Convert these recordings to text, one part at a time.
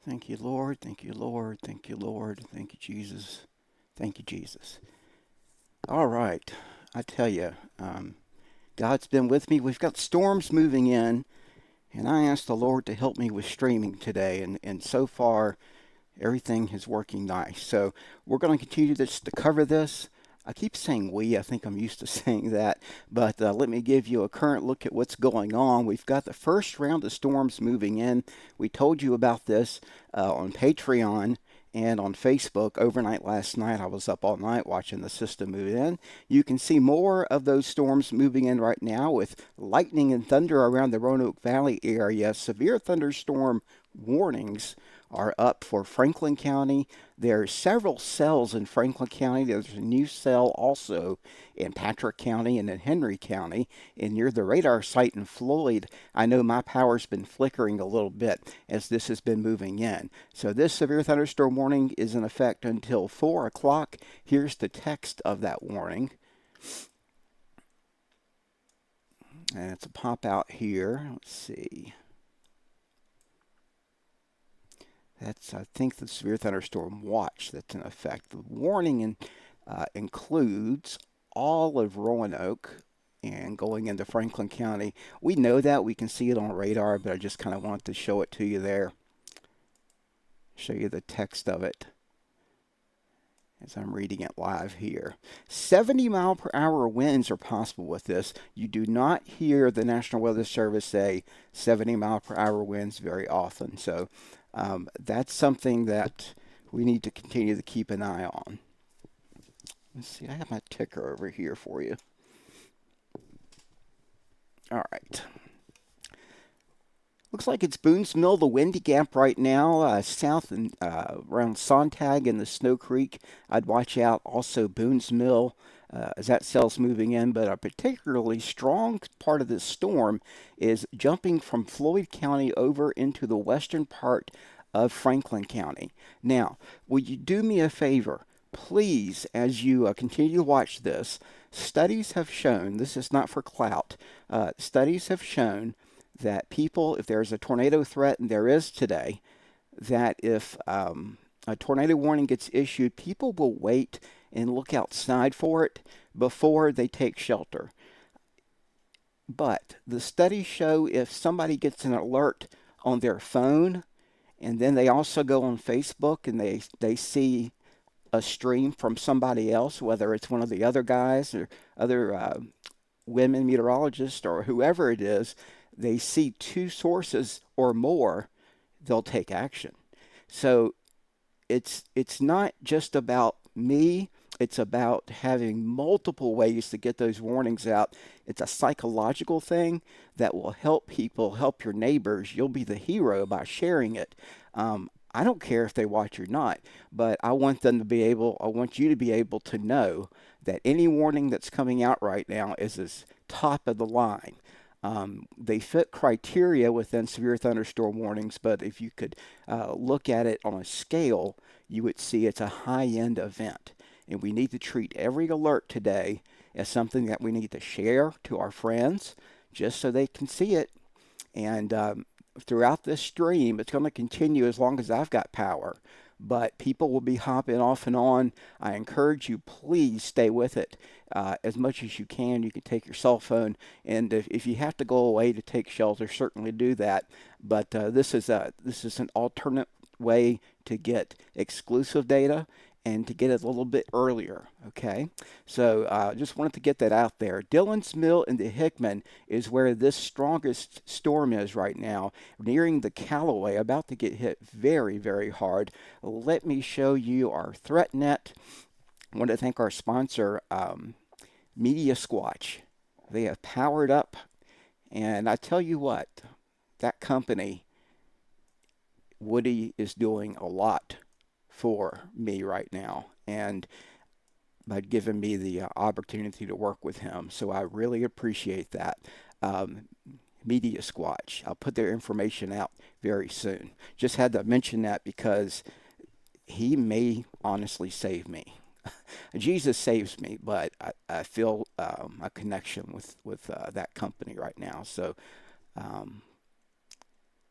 Thank you, Lord. Thank you, Lord. Thank you, Lord. Thank you, Jesus. Thank you, Jesus. All right. I tell you, God's been with me. We've got storms moving in, and I asked the Lord to help me with streaming today, and so far, everything is working nice. So we're going to continue to cover this. I keep saying we. I think I'm used to saying that. But let me give you a current look at what's going on. We've got the first round of storms moving in. We told you about this on Patreon and on Facebook overnight last night. I was up all night watching the system move in. You can see more of those storms moving in right now with lightning and thunder around the Roanoke Valley area. Severe thunderstorm warnings are up for Franklin County. There are several cells in Franklin County. There's a new cell also in Patrick County and in Henry County. And near the radar site in Floyd, I know my power's been flickering a little bit as this has been moving in. So this severe thunderstorm warning is in effect until 4 o'clock. Here's the text of that warning. And it's a pop out here. Let's see. That's, I think, the severe thunderstorm watch that's in effect. The warning includes all of Roanoke and going into Franklin County. We know that. We can see it on radar, but I just kind of wanted to show it to you there. Show you the text of it as I'm reading it live here. 70-mile-per-hour winds are possible with this. You do not hear the National Weather Service say 70-mile-per-hour winds very often. So that's something that we need to continue to keep an eye on. Let's see, I have my ticker over here for you. All right. Looks like it's Boone's Mill, the Windy Gap right now, south and around Sontag and the Snow Creek. I'd watch out also Boone's Mill as that cell's moving in, but a particularly strong part of this storm is jumping from Floyd County over into the western part of Franklin County. Now, will you do me a favor? Please, as you continue to watch this, studies have shown, this is not for clout, studies have shown that people, if there's a tornado threat, and there is today, that if a tornado warning gets issued, people will wait and look outside for it before they take shelter. But the studies show if somebody gets an alert on their phone, and then they also go on Facebook and they see a stream from somebody else, whether it's one of the other guys or other women meteorologists or whoever it is, they see two sources or more, they'll take action. So it's not just about me. It's about having multiple ways to get those warnings out. It's a psychological thing that will help people, help your neighbors. You'll be the hero by sharing it. I don't care if they watch or not, but I want them to be able, I want you to be able to know that any warning that's coming out right now is as top of the line. They fit criteria within severe thunderstorm warnings, but if you could look at it on a scale, you would see it's a high-end event. And we need to treat every alert today as something that we need to share to our friends just so they can see it. And throughout this stream, it's going to continue as long as I've got power. But people will be hopping off and on. I encourage you, please stay with it as much as you can. You can take your cell phone, and if you have to go away to take shelter, certainly do that. But this is an alternate way to get exclusive data and to get it a little bit earlier, okay? So just wanted to get that out there. Dillon's Mill in the Hickman is where this strongest storm is right now, nearing the Callaway, about to get hit very, very hard. Let me show you our threat net. I want to thank our sponsor, Media Squatch. They have powered up, and I tell you what, that company, Woody, is doing a lot for me right now, and by giving me the opportunity to work with him. So I really appreciate that. Media Squatch. I'll put their information out very soon. Just had to mention that because he may honestly save me. Jesus saves me, but I feel a connection with that company right now. So um,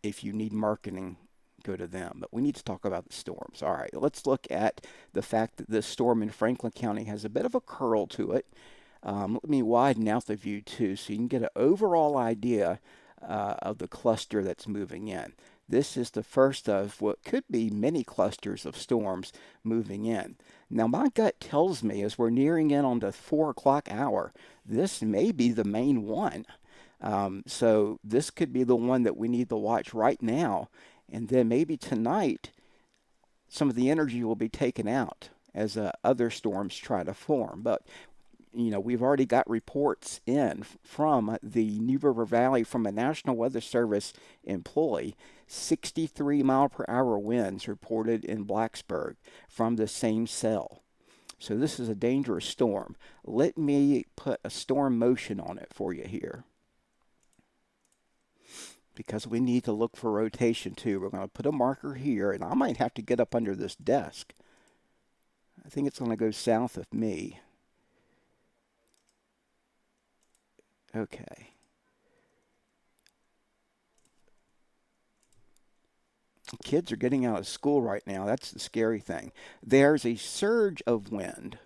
if you need marketing, go to them. But we need to talk about the storms. All right, let's look at the fact that this storm in Franklin County has a bit of a curl to it. Let me widen out the view too so you can get an overall idea of the cluster that's moving in. This is the first of what could be many clusters of storms moving in. Now, my gut tells me as we're nearing in on the 4 o'clock hour, this may be the main one. So this could be the one that we need to watch right now. And then maybe tonight, some of the energy will be taken out as other storms try to form. But we've already got reports in from the New River Valley from a National Weather Service employee. 63-mile-per-hour winds reported in Blacksburg from the same cell. So this is a dangerous storm. Let me put a storm motion on it for you here, because we need to look for rotation too. We're going to put a marker here, and I might have to get up under this desk. I think it's going to go south of me. Okay. Kids are getting out of school right now. That's the scary thing. There's a surge of wind.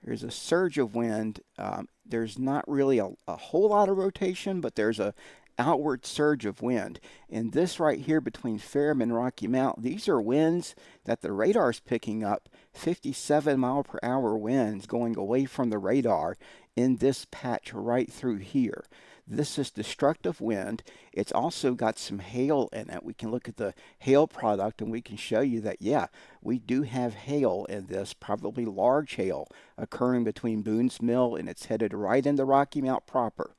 There's a surge of wind. There's not really a whole lot of rotation, but there's a outward surge of wind. And this right here between Ferrum and Rocky Mount, these are winds that the radar's picking up, 57-mile-per-hour winds going away from the radar in this patch right through here. This is destructive wind. It's also got some hail in it. We can look at the hail product and we can show you that, yeah, we do have hail in this, probably large hail occurring between Boone's Mill, and it's headed right into Rocky Mount proper.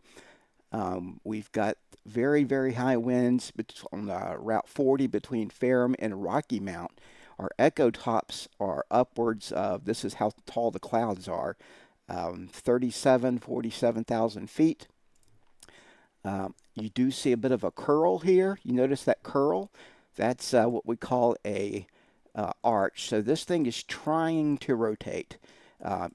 We've got very, very high winds on Route 40 between Ferrum and Rocky Mount. Our echo tops are upwards of, this is how tall the clouds are, 47,000 feet. You do see a bit of a curl here. You notice that curl? That's what we call a arch. So this thing is trying to rotate.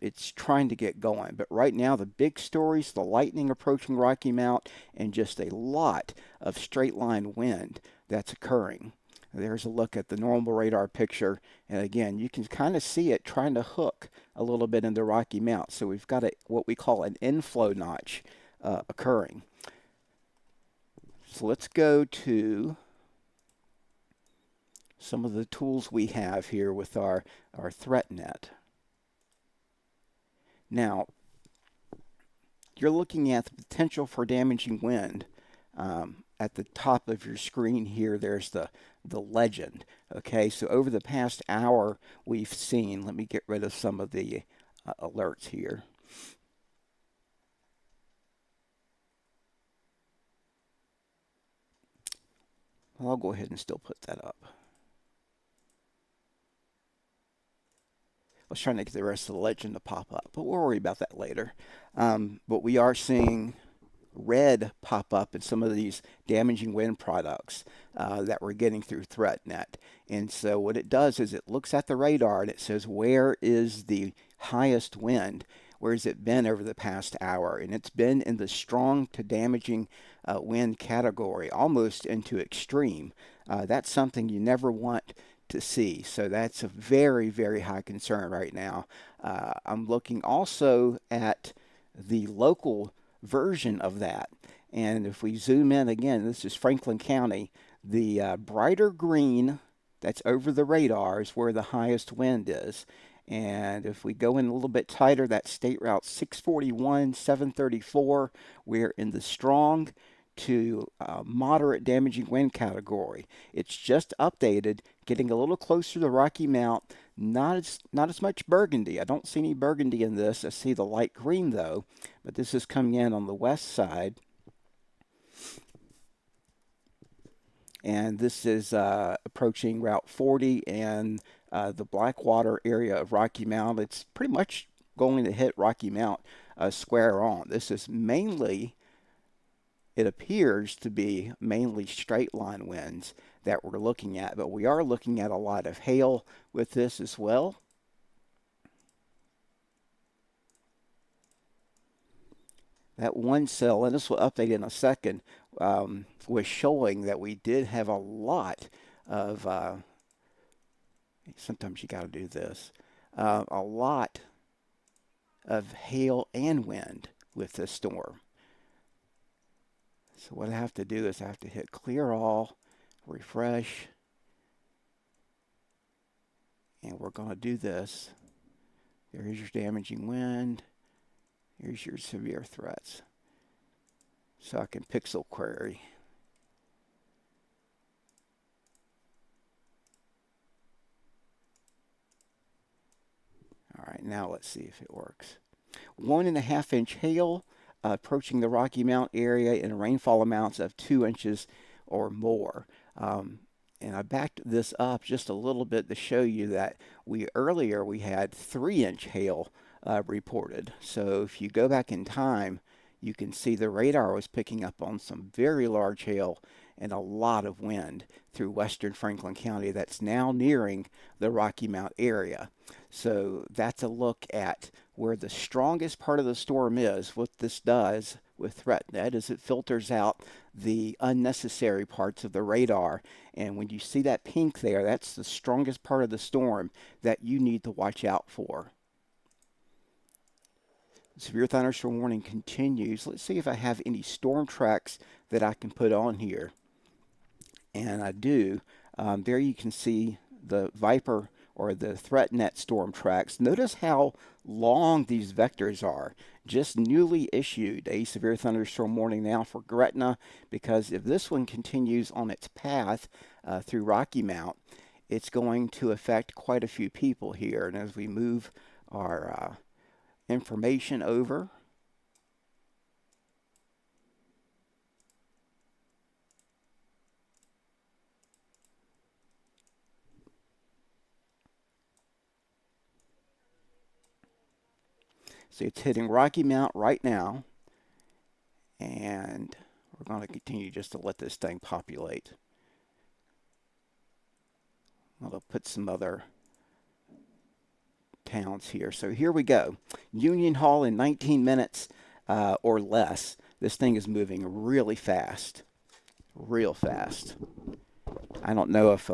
It's trying to get going. But right now, the big stories, the lightning approaching Rocky Mount, and just a lot of straight line wind that's occurring. There's a look at the normal radar picture. And again, you can kind of see it trying to hook a little bit into Rocky Mount. So we've got what we call an inflow notch occurring. So let's go to some of the tools we have here with our ThreatNet. Now, you're looking at the potential for damaging wind. At the top of your screen here, there's the legend. Okay, so over the past hour, we've seen, let me get rid of some of the alerts here. Well, I'll go ahead and still put that up. I was trying to get the rest of the legend to pop up, but we'll worry about that later. But we are seeing red pop up in some of these damaging wind products that we're getting through ThreatNet. And so what it does is it looks at the radar and it says, where is the highest wind? Where has it been over the past hour? And it's been in the strong to damaging wind category, almost into extreme. That's something you never want to see. So that's a very, very high concern right now. I'm looking also at the local version of that. And if we zoom in again, this is Franklin County. The brighter green that's over the radar is where the highest wind is. And if we go in a little bit tighter, that's State Route 641, 734, we're in the strong to moderate damaging wind category. It's just updated, getting a little closer to Rocky Mount. Not as much burgundy. I don't see any burgundy in this. I see the light green though, but this is coming in on the west side. And this is approaching Route 40 and the Blackwater area of Rocky Mount. It's pretty much going to hit Rocky Mount square on. This is mainly, it appears to be mainly straight line winds that we're looking at, but we are looking at a lot of hail with this as well. That one cell, and this will update in a second, was showing that we did have a lot of, sometimes you got to do this, a lot of hail and wind with this storm. So what I have to do is I have to hit clear all, refresh, and we're going to do this. There's your damaging wind. Here's your severe threats. So I can pixel query. All right, now let's see if it works. 1.5 inch hail approaching the Rocky Mount area and rainfall amounts of 2 inches or more. And I backed this up just a little bit to show you that earlier we had 3-inch hail reported. So if you go back in time, you can see the radar was picking up on some very large hail and a lot of wind through western Franklin County that's now nearing the Rocky Mount area. So that's a look at where the strongest part of the storm is. What this does with ThreatNet is it filters out the unnecessary parts of the radar. And when you see that pink there, that's the strongest part of the storm that you need to watch out for. Severe thunderstorm warning continues. Let's see if I have any storm tracks that I can put on here. And I do. There you can see the Viper or the ThreatNet storm tracks. Notice how long these vectors are. Just newly issued a severe thunderstorm warning now for Gretna, because if this one continues on its path through Rocky Mount, it's going to affect quite a few people here. And as we move our information over, so it's hitting Rocky Mount right now, and we're going to continue just to let this thing populate. I'll put some other towns here. So here we go. Union Hall in 19 minutes or less. This thing is moving really fast, real fast. I don't know if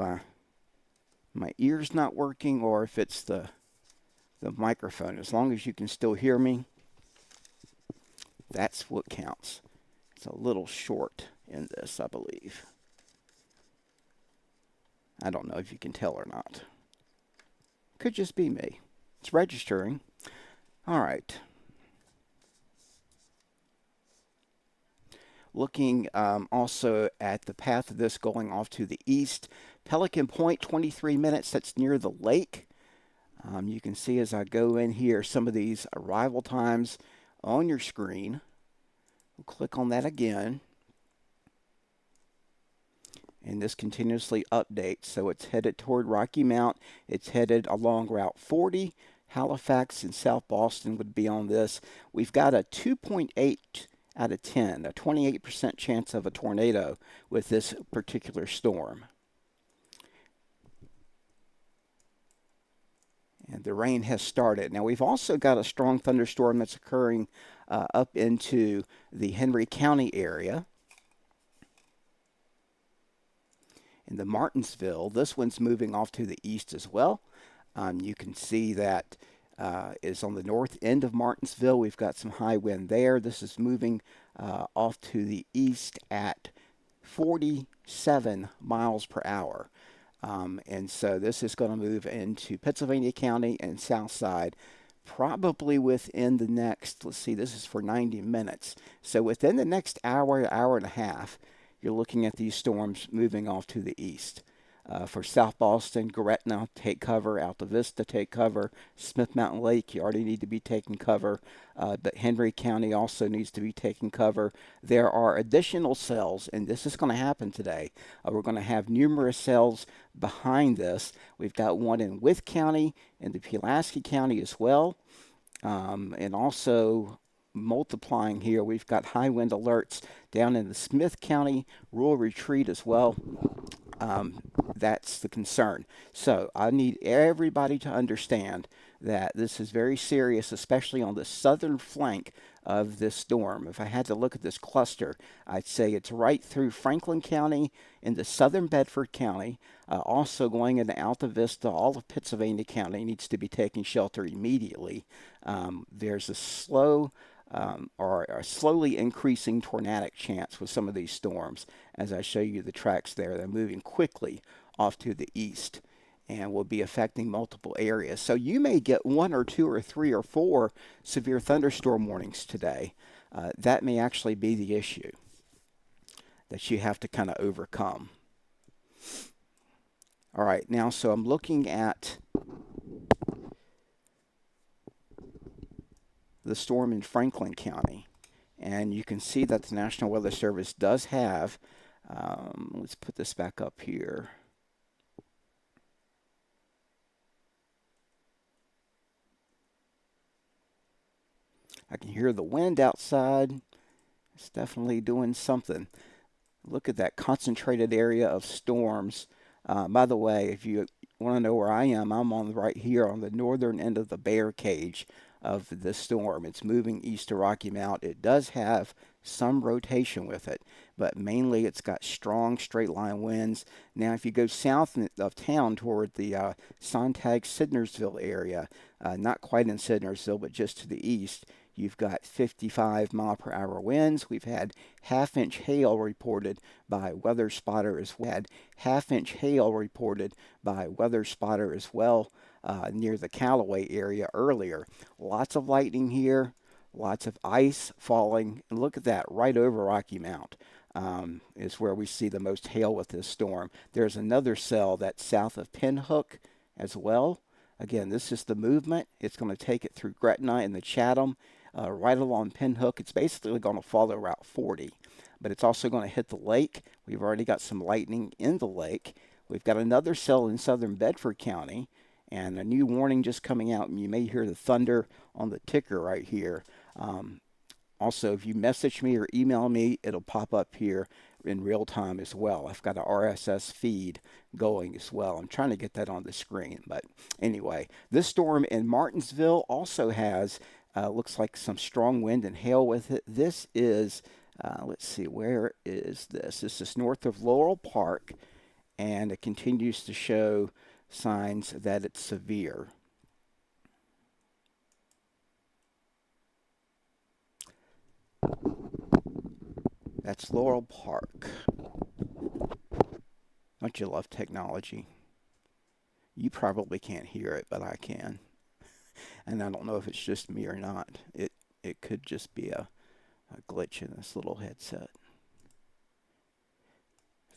my ear's not working or if it's the microphone. As long as you can still hear me, that's what counts. It's a little short in this, I believe. I don't know if you can tell or not. Could just be me. It's registering. All right. Looking also at the path of this going off to the east. Pelican Point, 23 minutes. That's near the lake. You can see as I go in here some of these arrival times on your screen. We'll click on that again. And this continuously updates. So it's headed toward Rocky Mount. It's headed along Route 40. Halifax and South Boston would be on this. We've got a 2.8 out of 10, a 28% chance of a tornado with this particular storm. And the rain has started. Now we've also got a strong thunderstorm that's occurring up into the Henry County area. In the Martinsville, this one's moving off to the east as well. You can see that is on the north end of Martinsville. We've got some high wind there. This is moving off to the east at 47 miles per hour. And so this is going to move into Pittsylvania County and Southside probably within the next, let's see, this is for 90 minutes. So within the next hour, hour and a half, you're looking at these storms moving off to the east. For South Boston, Gretna, take cover. Alta Vista, take cover. Smith Mountain Lake, you already need to be taking cover. But Henry County also needs to be taking cover. There are additional cells, and this is going to happen today. We're going to have numerous cells behind this. We've got one in Wythe County and the Pulaski County as well. And also multiplying here, we've got high wind alerts down in the Smith County rural retreat as well. Um, that's the concern. So I need everybody to understand that this is very serious, especially on the southern flank of this storm. If I had to look at this cluster, I'd say it's right through Franklin County into southern Bedford County, also going into Alta Vista. All of Pittsylvania County needs to be taking shelter immediately. There's a or a slowly increasing tornadic chance with some of these storms. As I show you the tracks there, they're moving quickly off to the east and will be affecting multiple areas. So you may get one or two or three or four severe thunderstorm warnings today. That may actually be the issue that you have to kind of overcome. All right, now, so I'm looking at the storm in Franklin County, and you can see that the National Weather Service does have, let's put this back up here. I can hear the wind outside. It's definitely doing something. Look at that concentrated area of storms. By the way, if you want to know where I am, I'm on right here on the northern end of the bear cage of the storm. It's moving east to Rocky Mount. It does have some rotation with it, but mainly it's got strong straight line winds. Now, if you go south of town toward the Sontag Sidnersville area, not quite in Sidnersville, but just to the east, you've got 55-mile-per-hour winds. We've had half-inch hail reported by Weather Spotter as well. Half-inch hail reported by Weather Spotter as well near the Callaway area earlier. Lots of lightning here, lots of ice falling. And look at that, right over Rocky Mount is where we see the most hail with this storm. There's another cell that's south of Pinhook as well. Again, this is the movement. It's going to take it through Gretna and the Chatham, right along Pinhook. It's basically going to follow Route 40, but it's also going to hit the lake. We've already got some lightning in the lake. We've got another cell in southern Bedford County, and a new warning just coming out, and you may hear the thunder on the ticker right here. Also, if you message me or email me, it'll pop up here in real time as well. I've got an RSS feed going as well. I'm trying to get that on the screen. But anyway, this storm in Martinsville also has, looks like some strong wind and hail with it. This is, let's see, where is this? This is north of Laurel Park, and it continues to show signs that it's severe. That's Laurel Park. Don't you love technology? You probably can't hear it, but I can. And I don't know if it's just me or not. It could just be a glitch in this little headset.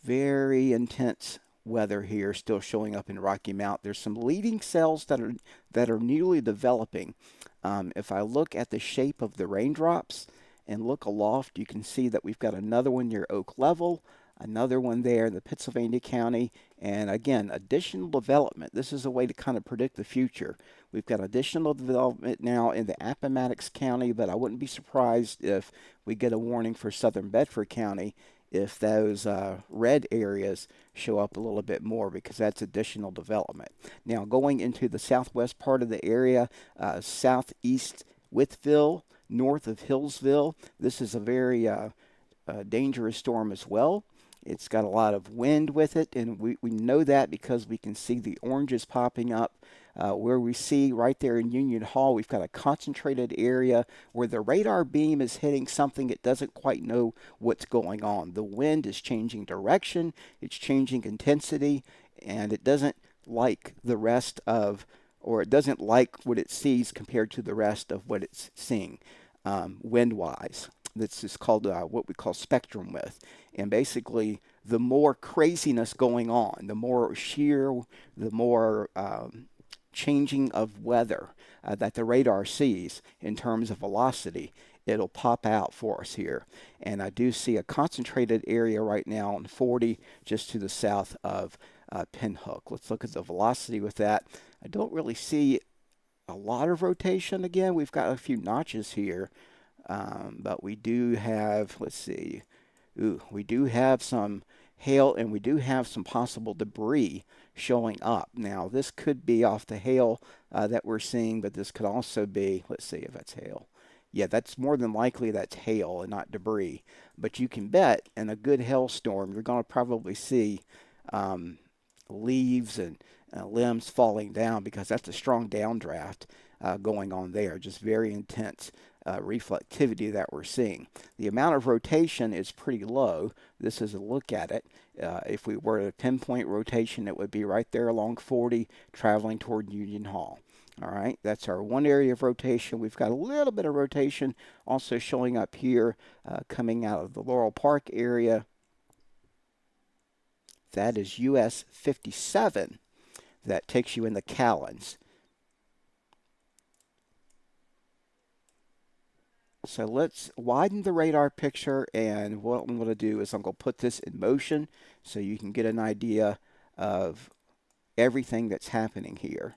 Very intense weather here still showing up in Rocky Mount. There's some leading cells that are newly developing. If I look at the shape of the raindrops and look aloft, you can see that we've got another one near Oak Level, another one there in the Pittsylvania County, and again, additional development. This is a way to kind of predict the future. We've got additional development now in the Appomattox County, but I wouldn't be surprised if we get a warning for southern Bedford County if those red areas show up a little bit more, because that's additional development. Now, going into the southwest part of the area, southeast Wytheville, north of Hillsville, this is a very dangerous storm as well. It's got a lot of wind with it, and we know that because we can see the oranges popping up. Where we see right there in Union Hall, we've got a concentrated area where the radar beam is hitting something it doesn't quite know what's going on. The wind is changing direction, it's changing intensity, and it doesn't like the rest of, or it doesn't like what it sees compared to the rest of what it's seeing wind-wise. This is called what we call spectrum width. And basically, the more craziness going on, the more sheer, the more changing of weather that the radar sees in terms of velocity, it'll pop out for us here. And I do see a concentrated area right now on 40 just to the south of Pinhook. Let's look at the velocity with that. I don't really see a lot of rotation. Again, we've got a few notches here. But we do have, let's see, we do have some hail, and we do have some possible debris showing up. Now, this could be off the hail that we're seeing, but this could also be, let's see if that's hail. Yeah, that's more than likely that's hail and not debris. But you can bet in a good hailstorm, you're going to probably see um, leaves and limbs falling down because that's a strong downdraft going on there. Just very intense reflectivity that we're seeing. The amount of rotation is pretty low. This is a look at it. If we were at a 10-point rotation, it would be right there along 40, traveling toward Union Hall. All right, that's our one area of rotation. We've got a little bit of rotation also showing up here, coming out of the Laurel Park area. That is US 57. That takes you in the Callens. So let's widen the radar picture, and what I'm going to do is I'm going to put this in motion so you can get an idea of everything that's happening here.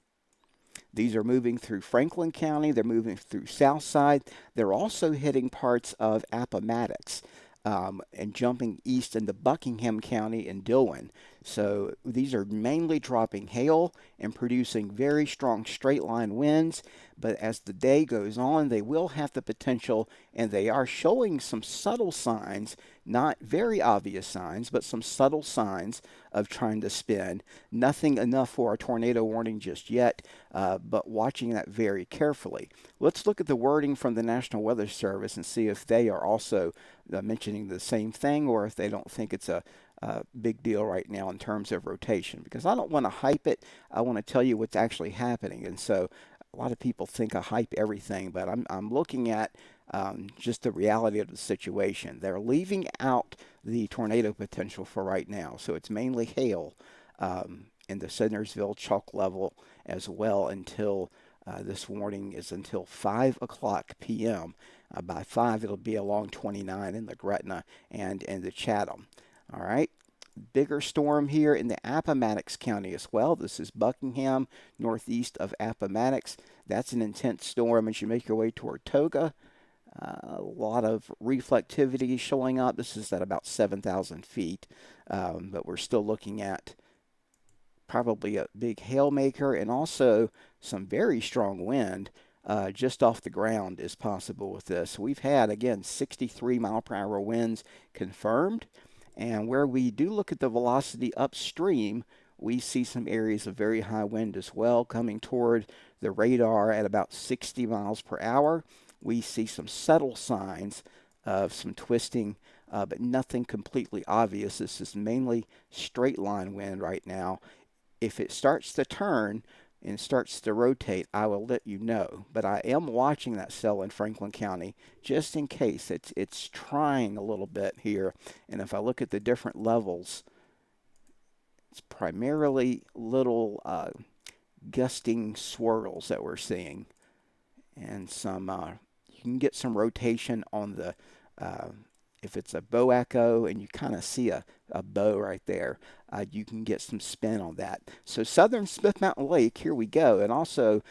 These are moving through Franklin County. They're moving through Southside. They're also hitting parts of Appomattox and jumping east into Buckingham County and Dillon. So these are mainly dropping hail and producing very strong straight line winds. But as the day goes on, they will have the potential, and they are showing some subtle signs, not very obvious signs, but some subtle signs of trying to spin. Nothing enough for a tornado warning just yet, but watching that very carefully. Let's look at the wording from the National Weather Service and see if they are also mentioning the same thing, or if they don't think it's a big deal right now in terms of rotation. Because I don't want to hype it, I want to tell you what's actually happening. And so a lot of people think I hype everything, but I'm looking at just the reality of the situation. They're leaving out the tornado potential for right now, so it's mainly hail in the Centersville chalk level as well until this warning is until 5 o'clock p.m. By 5, it'll be along 29 in the Gretna and in the Chatham. All right. Bigger storm here in the Appomattox County as well. This is Buckingham, northeast of Appomattox. That's an intense storm as you make your way toward Toga. A lot of reflectivity showing up. This is at about 7,000 feet, but we're still looking at probably a big hail maker and also some very strong wind just off the ground is possible with this. We've had, again, 63 mile per hour winds confirmed. And where we do look at the velocity upstream, we see some areas of very high wind as well coming toward the radar at about 60 miles per hour. We see some subtle signs of some twisting, but nothing completely obvious. This is mainly straight line wind right now. If it starts to turn and starts to rotate, I will let you know. But I am watching that cell in Franklin County just in case it's trying a little bit here. And if I look at the different levels, it's primarily little gusting swirls that we're seeing. And some, you can get some rotation on the, if it's a bow echo and you kind of see a bow right there, you can get some spin on that. So southern Smith Mountain Lake, here we go. And also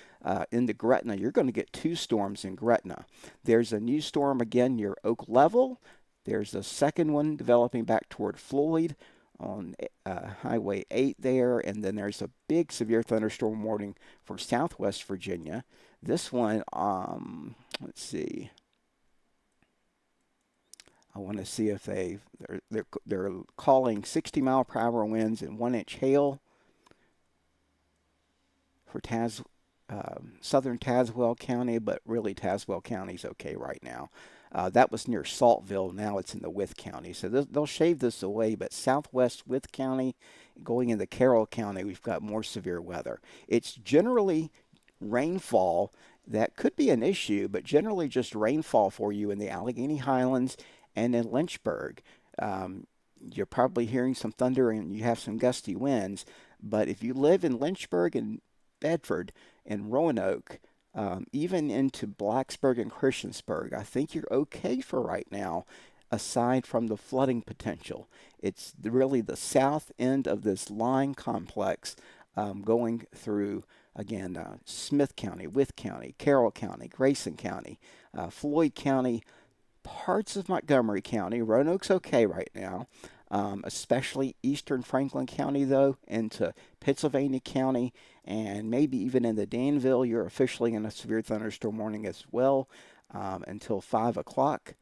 in the Gretna, you're going to get 2 storms in Gretna. There's a new storm again near Oak Level. There's a second one developing back toward Floyd on Highway 8 there. And then there's a big severe thunderstorm warning for Southwest Virginia. This one, let's see. I want to see if they're calling 60 mile per hour winds and 1-inch hail for southern Tazewell County, but really Tazewell County's okay right now. That was near Saltville. Now it's in the Wythe County. So they'll shave this away, but southwest Wythe County, going into Carroll County, we've got more severe weather. It's generally rainfall. That could be an issue, but generally just rainfall for you in the Allegheny Highlands and in Lynchburg. You're probably hearing some thunder and you have some gusty winds, but if you live in Lynchburg and Bedford and Roanoke, even into Blacksburg and Christiansburg, I think you're okay for right now, aside from the flooding potential. It's really the south end of this line complex going through, again, Smith County, Wythe County, Carroll County, Grayson County, Floyd County, parts of Montgomery County. Roanoke's okay right now. especially eastern Franklin County, though, into Pittsylvania County, and maybe even into Danville. You're officially in a severe thunderstorm warning as well until 5 o'clock.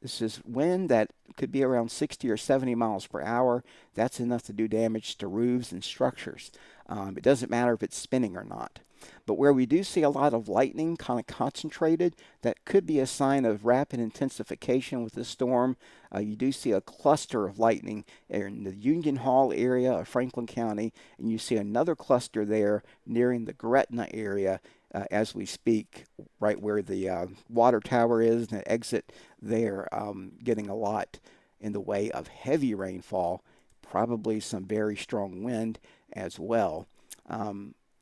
This is wind that could be around 60 or 70 miles per hour. That's enough to do damage to roofs and structures. It doesn't matter if it's spinning or not. But where we do see a lot of lightning kind of concentrated, that could be a sign of rapid intensification with the storm. You do see a cluster of lightning in the Union Hall area of Franklin County, and you see another cluster there nearing the Gretna area as we speak, right where the water tower is and the exit there, getting a lot in the way of heavy rainfall, probably some very strong wind as well.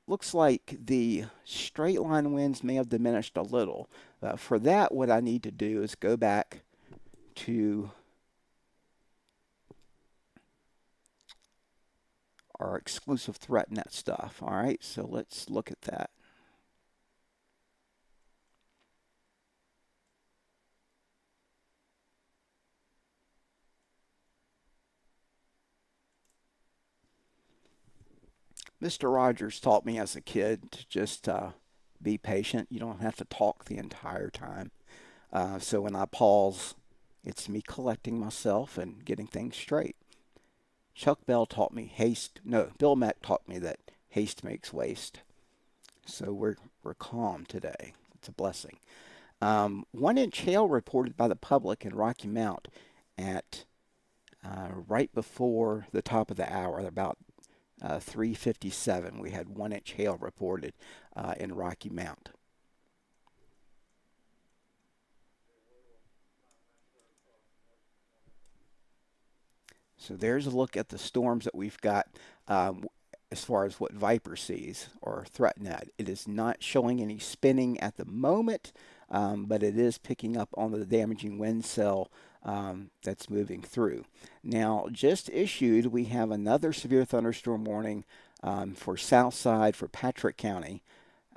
Looks like the straight line winds may have diminished a little. For that, what I need to do is go back to our exclusive ThreatNet stuff. All right, so let's look at that. Mr. Rogers taught me as a kid to just be patient. You don't have to talk the entire time. So when I pause, it's me collecting myself and getting things straight. Chuck Bell taught me haste. No, Bill Mack taught me that haste makes waste. So we're calm today. It's a blessing. 1-inch hail reported by the public in Rocky Mount at right before the top of the hour, about 3:57. We had 1-inch hail reported in Rocky Mount. So there's a look at the storms that we've got as far as what Viper sees or ThreatNet. It is not showing any spinning at the moment, but it is picking up on the damaging wind cell that's moving through. Now, just issued, we have another severe thunderstorm warning for Southside for Patrick County.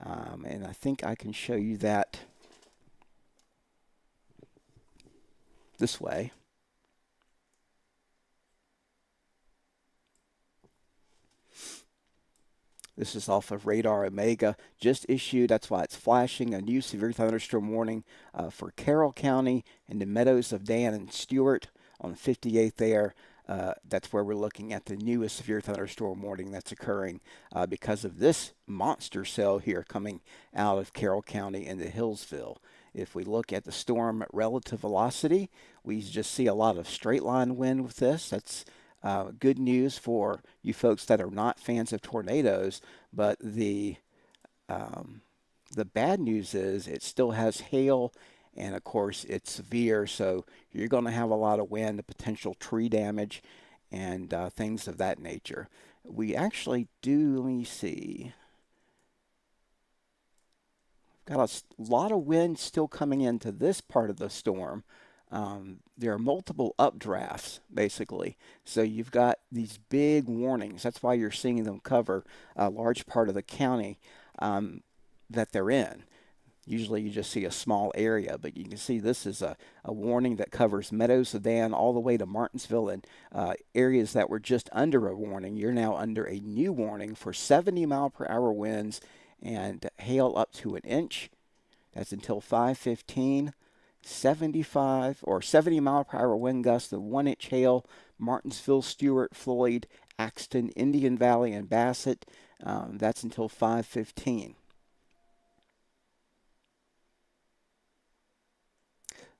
And I think I can show you that this way. This is off of Radar Omega, just issued. That's why it's flashing a new severe thunderstorm warning for Carroll County and the Meadows of Dan and Stewart on 58th there. That's where we're looking at the newest severe thunderstorm warning that's occurring because of this monster cell here coming out of Carroll County into Hillsville. If we look at the storm relative velocity, we just see a lot of straight line wind with this. That's good news for you folks that are not fans of tornadoes, but the bad news is it still has hail, and of course it's severe, so you're going to have a lot of wind, potential tree damage, and things of that nature. We actually do, let me see, got a lot of wind still coming into this part of the storm. There are multiple updrafts, basically. So you've got these big warnings. That's why you're seeing them cover a large part of the county that they're in. Usually you just see a small area, but you can see this is a warning that covers Meadows, Sedan, all the way to Martinsville, and areas that were just under a warning. You're now under a new warning for 70-mile-per-hour winds and hail up to an inch. That's until 5:15. 75 or 70 mile per hour wind gusts, the 1-inch hail, Martinsville, Stewart, Floyd, Axton, Indian Valley, and Bassett. That's until 5:15.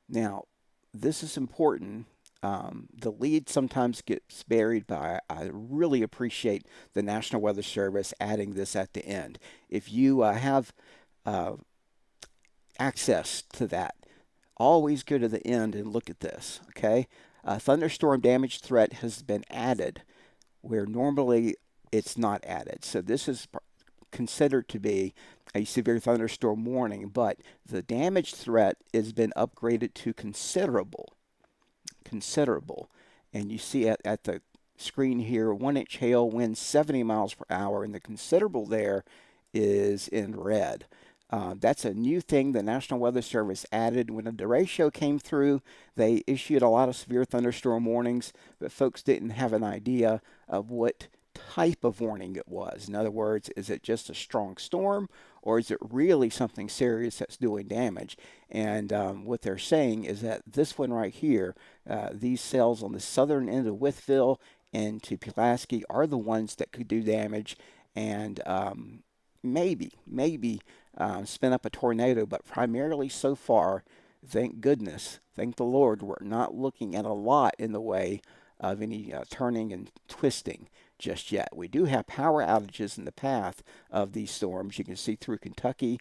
Now, this is important. The lead sometimes gets buried, but I really appreciate the National Weather Service adding this at the end. If you have access to that, always go to the end and look at this, okay? Thunderstorm damage threat has been added where normally it's not added. So this is considered to be a severe thunderstorm warning, but the damage threat has been upgraded to considerable. Considerable. And you see at the screen here, 1-inch hail, winds 70 miles per hour, and the considerable there is in red. That's a new thing the National Weather Service added. When the derecho came through, they issued a lot of severe thunderstorm warnings, but folks didn't have an idea of what type of warning it was. In other words, is it just a strong storm, or is it really something serious that's doing damage? And what they're saying is that this one right here, these cells on the southern end of Wytheville and to Pulaski are the ones that could do damage, and maybe spin up a tornado, but primarily so far, thank goodness, thank the Lord, we're not looking at a lot in the way of any turning and twisting just yet. We do have power outages in the path of these storms. You can see through Kentucky,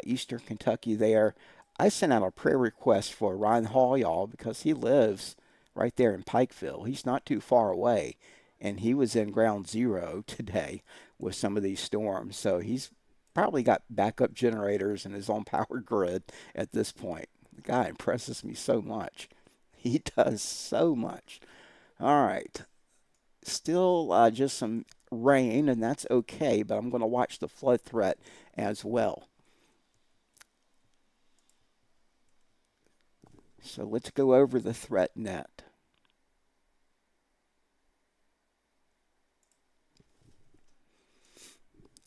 eastern Kentucky there. I sent out a prayer request for Ryan Hall, y'all, because he lives right there in Pikeville. He's not too far away, and he was in ground zero today with some of these storms. So he's probably got backup generators and his own power grid at this point. The guy impresses me so much. He does so much. All right. Still just some rain, and that's okay, but I'm going to watch the flood threat as well. So let's go over the threat net.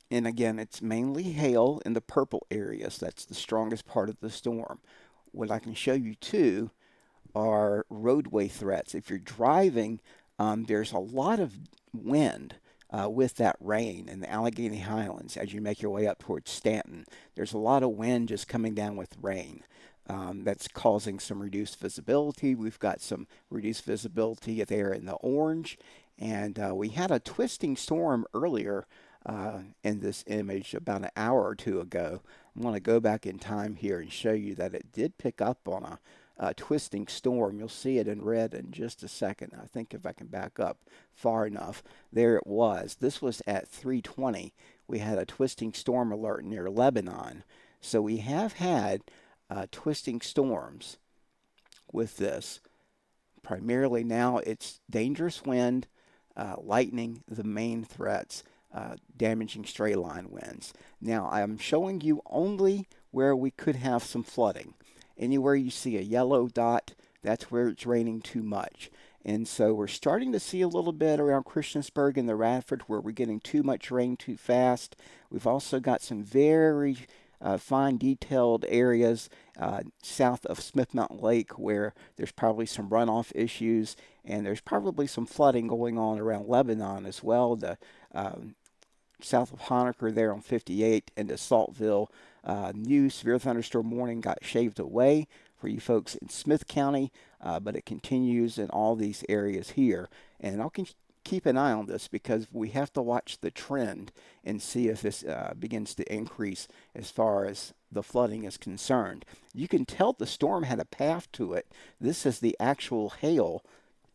And again, it's mainly hail in the purple areas. That's the strongest part of the storm. What I can show you too are roadway threats. If you're driving, there's a lot of wind with that rain in the Allegheny Highlands as you make your way up towards Stanton. There's a lot of wind just coming down with rain. That's causing some reduced visibility. We've got some reduced visibility there in the orange. And we had a twisting storm earlier in this image about an hour or two ago. I'm going to go back in time here and show you that it did pick up on a twisting storm. You'll see it in red in just a second. I think if I can back up far enough, there it was. This was at 3:20. We had a twisting storm alert near Lebanon. So we have had twisting storms with this. Primarily now it's dangerous wind, lightning, the main threats, damaging straight line winds. Now I'm showing you only where we could have some flooding. Anywhere you see a yellow dot, that's where it's raining too much. And so we're starting to see a little bit around Christiansburg and the Radford where we're getting too much rain too fast. We've also got some very fine detailed areas south of Smith Mountain Lake where there's probably some runoff issues, and there's probably some flooding going on around Lebanon as well. The south of Honaker there on 58 into Saltville. New severe thunderstorm warning got shaved away for you folks in Smith County, but it continues in all these areas here. And I'll keep an eye on this because we have to watch the trend and see if this begins to increase as far as the flooding is concerned. You can tell the storm had a path to it. This is the actual hail.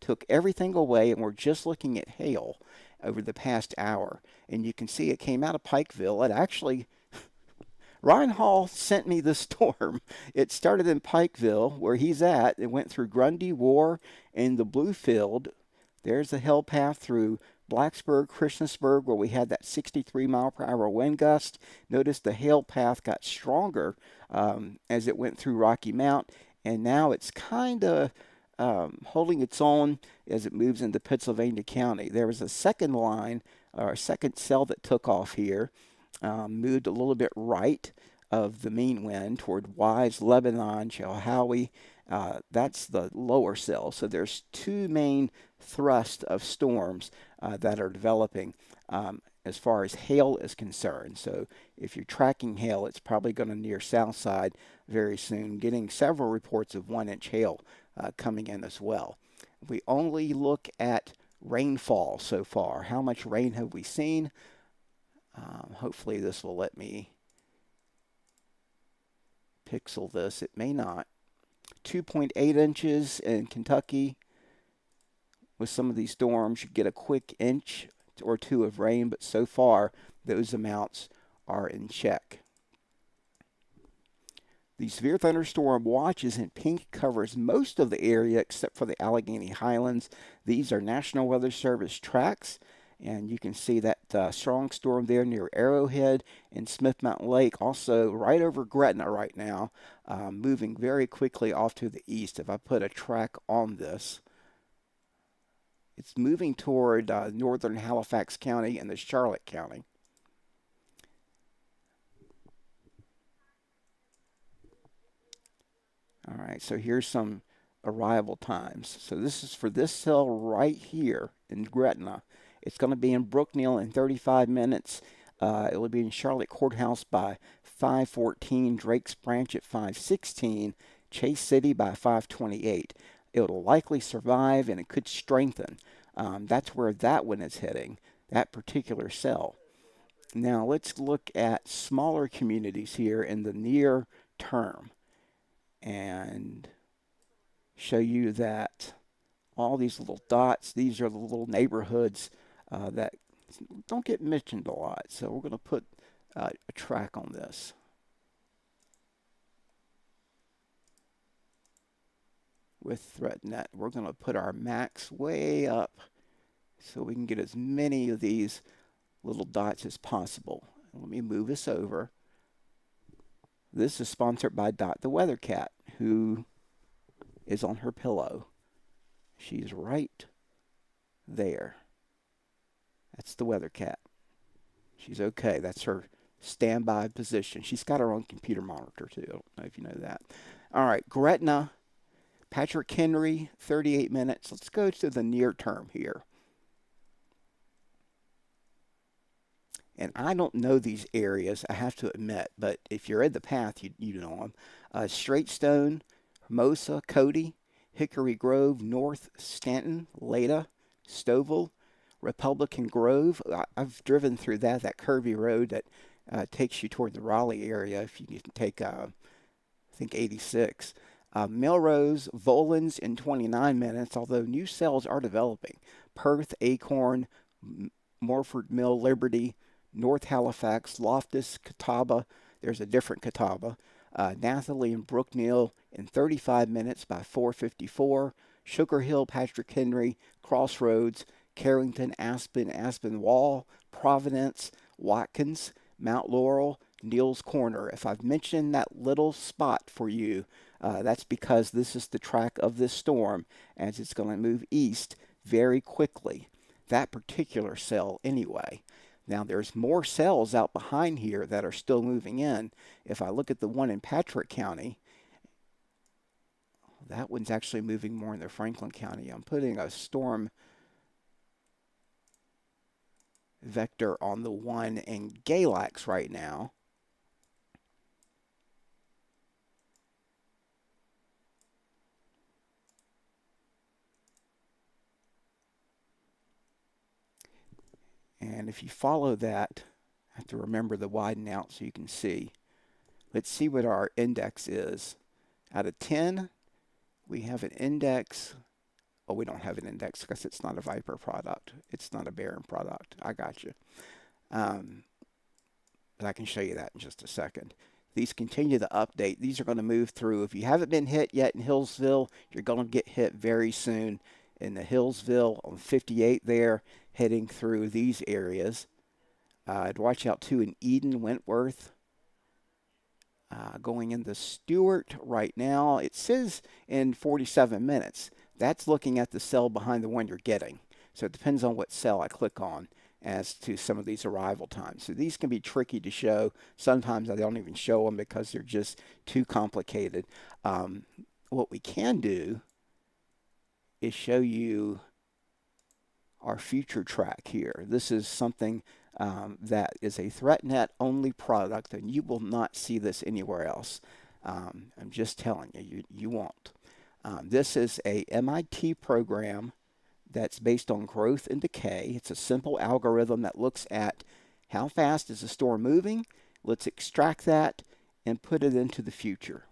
Took everything away, and we're just looking at hail over the past hour. And you can see it came out of Pikeville. It actually, Ryan Hall sent me the storm. It started in Pikeville, where he's at. It went through Grundy, War, and the Bluefield. There's the hail path through Blacksburg, Christiansburg, where we had that 63-mile-per-hour wind gust. Notice the hail path got stronger as it went through Rocky Mount, and now it's kind of holding its own as it moves into Pittsylvania County. There was a second line, or a second cell that took off here, moved a little bit right of the mean wind toward Wise, Lebanon, Chilhowie. That's the lower cell. So there's two main thrusts of storms that are developing as far as hail is concerned. So if you're tracking hail, it's probably going to near Southside very soon, getting several reports of 1-inch hail coming in as well. We only look at rainfall so far. How much rain have we seen? Hopefully this will let me pixel this. It may not. 2.8 inches in Kentucky. With some of these storms, you get a quick inch or two of rain, but so far those amounts are in check. The severe thunderstorm watch is in pink, covers most of the area except for the Allegheny Highlands. These are National Weather Service tracks, and you can see that strong storm there near Arrowhead and Smith Mountain Lake. Also, right over Gretna right now, moving very quickly off to the east. If I put a track on this, it's moving toward northern Halifax County and the Charlotte County. All right, so here's some arrival times. So this is for this cell right here in Gretna. It's going to be in Brookneal in 35 minutes. It will be in Charlotte Courthouse by 5:14, Drake's Branch at 5:16, Chase City by 5:28. It'll likely survive and it could strengthen. That's where that one is heading, that particular cell. Now let's look at smaller communities here in the near term and show you that all these little dots, these are the little neighborhoods that don't get mentioned a lot. So we're going to put a track on this. With ThreatNet, we're going to put our max way up so we can get as many of these little dots as possible. Let me move this over. This is sponsored by Dot the Weather Cat, who is on her pillow. She's right there. That's the Weather Cat. She's okay. That's her standby position. She's got her own computer monitor too. I don't know if you know that. All right, Gretna, Patrick Henry, 38 minutes. Let's go to the near term here. And I don't know these areas, I have to admit, but if you're in the path, you know them. Straightstone, Hermosa, Cody, Hickory Grove, North Stanton, Leda, Stovall, Republican Grove. I've driven through that curvy road that takes you toward the Raleigh area if you can take, I think, 86. Melrose, Volans in 29 minutes, although new cells are developing. Perth, Acorn, Morford Mill, Liberty, North Halifax, Loftus, Catawba. There's a different Catawba. Nathalie and Brookneal in 35 minutes by 4:54. Sugar Hill, Patrick Henry, Crossroads, Carrington, Aspen, Aspen Wall, Providence, Watkins, Mount Laurel, Neils Corner. If I've mentioned that little spot for you, that's because this is the track of this storm as it's going to move east very quickly. That particular cell anyway. Now there's more cells out behind here that are still moving in. If I look at the one in Patrick County, that one's actually moving more into Franklin County. I'm putting a storm vector on the one in Galax right now. And if you follow that, I have to remember the widen out so you can see. Let's see what our index is. Out of 10, we have an index. Oh, we don't have an index because it's not a Viper product. It's not a Baron product. I got you. But I can show you that in just a second. These continue to update. These are going to move through. If you haven't been hit yet in Hillsville, you're going to get hit very soon in the Hillsville on 58 there, heading through these areas. I'd watch out too in Eden, Wentworth. Going into Stewart right now, it says in 47 minutes. That's looking at the cell behind the one you're getting. So it depends on what cell I click on as to some of these arrival times. So these can be tricky to show. Sometimes I don't even show them because they're just too complicated. What we can do is show you our future track here. This is something that is a ThreatNet only product, and you will not see this anywhere else. I'm just telling you, you won't. This is a MIT program that's based on growth and decay. It's a simple algorithm that looks at how fast is the storm moving. Let's extract that and put it into the future.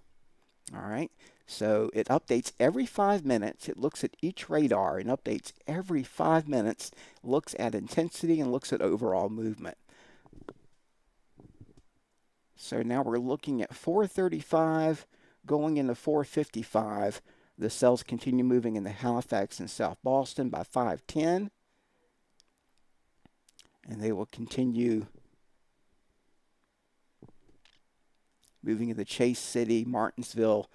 All right. So it updates every 5 minutes. It looks at each radar and updates every 5 minutes, looks at intensity and looks at overall movement. So now we're looking at 435 going into 455. The cells continue moving into Halifax and South Boston by 5:10. and they will continue moving into Chase City, Martinsville.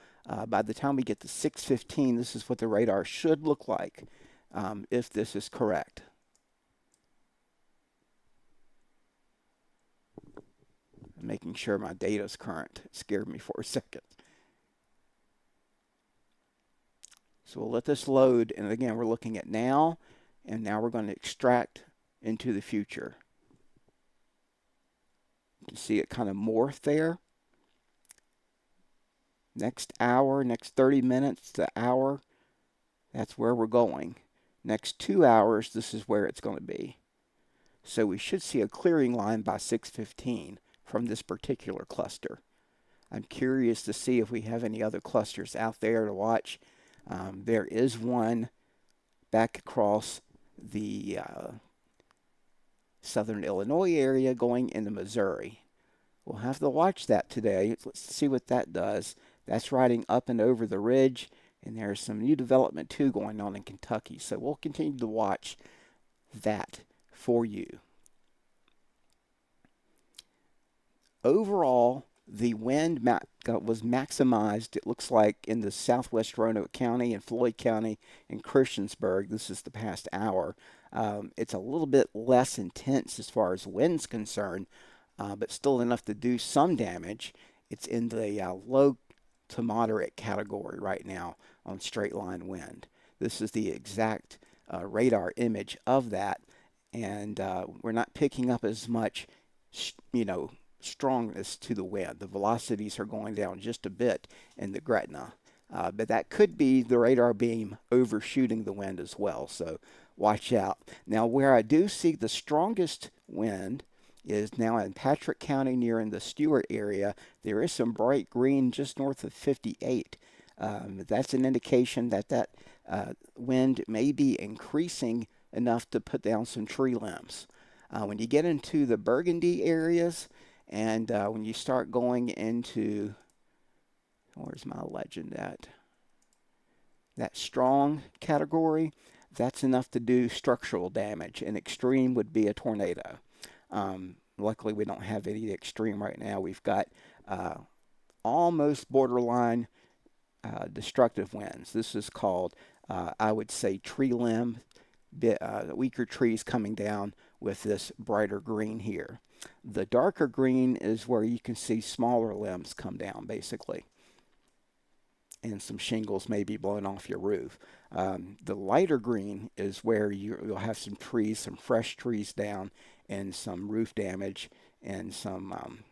By the time we get to 6:15, this is what the radar should look like if this is correct. Making sure my data is current. It scared me for a second. So we'll let this load, and again, we're looking at now, and now we're going to extract into the future. You can see it kind of morph there. Next hour, next 30 minutes, the hour, that's where we're going. Next 2 hours, this is where it's going to be. So we should see a clearing line by 6:15 from this particular cluster. I'm curious to see if we have any other clusters out there to watch. There is one back across the southern Illinois area going into Missouri. We'll have to watch that today. Let's see what that does. That's riding up and over the ridge, and there's some new development too going on in Kentucky. So we'll continue to watch that for you. Overall, the wind was maximized, it looks like, in the southwest Roanoke County and Floyd County and Christiansburg. This is the past hour. It's a little bit less intense as far as wind's concerned, but still enough to do some damage. It's in the low to moderate category right now on straight line wind. This is the exact radar image of that, and we're not picking up as much, strongness to the wind. The velocities are going down just a bit in the Gretna, but that could be the radar beam overshooting the wind as well, so watch out. Now, where I do see the strongest wind is now in Patrick County near in the Stewart area. There is some bright green just north of 58. That's an indication that wind may be increasing enough to put down some tree limbs. When you get into the Burgundy areas, and when you start going into, where's my legend at? That strong category, that's enough to do structural damage. And extreme would be a tornado. Luckily, we don't have any extreme right now. We've got almost borderline destructive winds. This is called, I would say, tree limb, weaker trees coming down with this brighter green here. The darker green is where you can see smaller limbs come down, basically, and some shingles may be blown off your roof. The lighter green is where you'll have some trees, some fresh trees down, and some roof damage, and some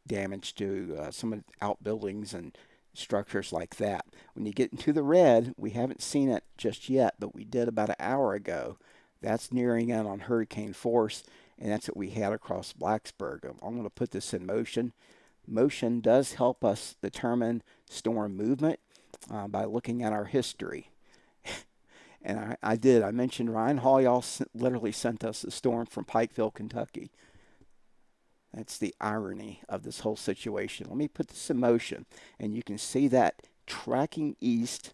damage to some outbuildings and structures like that. When you get into the red, we haven't seen it just yet, but we did about an hour ago. That's nearing in on hurricane force, and that's what we had across Blacksburg. I'm going to put this in motion. Motion does help us determine storm movement by looking at our history. And I did. I mentioned Ryan Hall. Y'all literally sent us a storm from Pikeville, Kentucky. That's the irony of this whole situation. Let me put this in motion, and you can see that tracking east,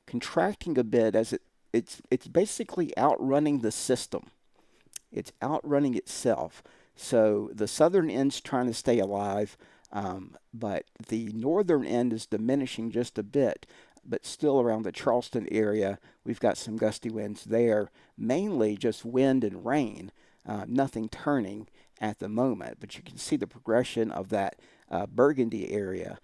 contracting a bit as it's basically outrunning the system. It's outrunning itself. So the southern end's trying to stay alive, but the northern end is diminishing just a bit. But still around the Charleston area, we've got some gusty winds there, mainly just wind and rain, nothing turning at the moment. But you can see the progression of that Burgundy area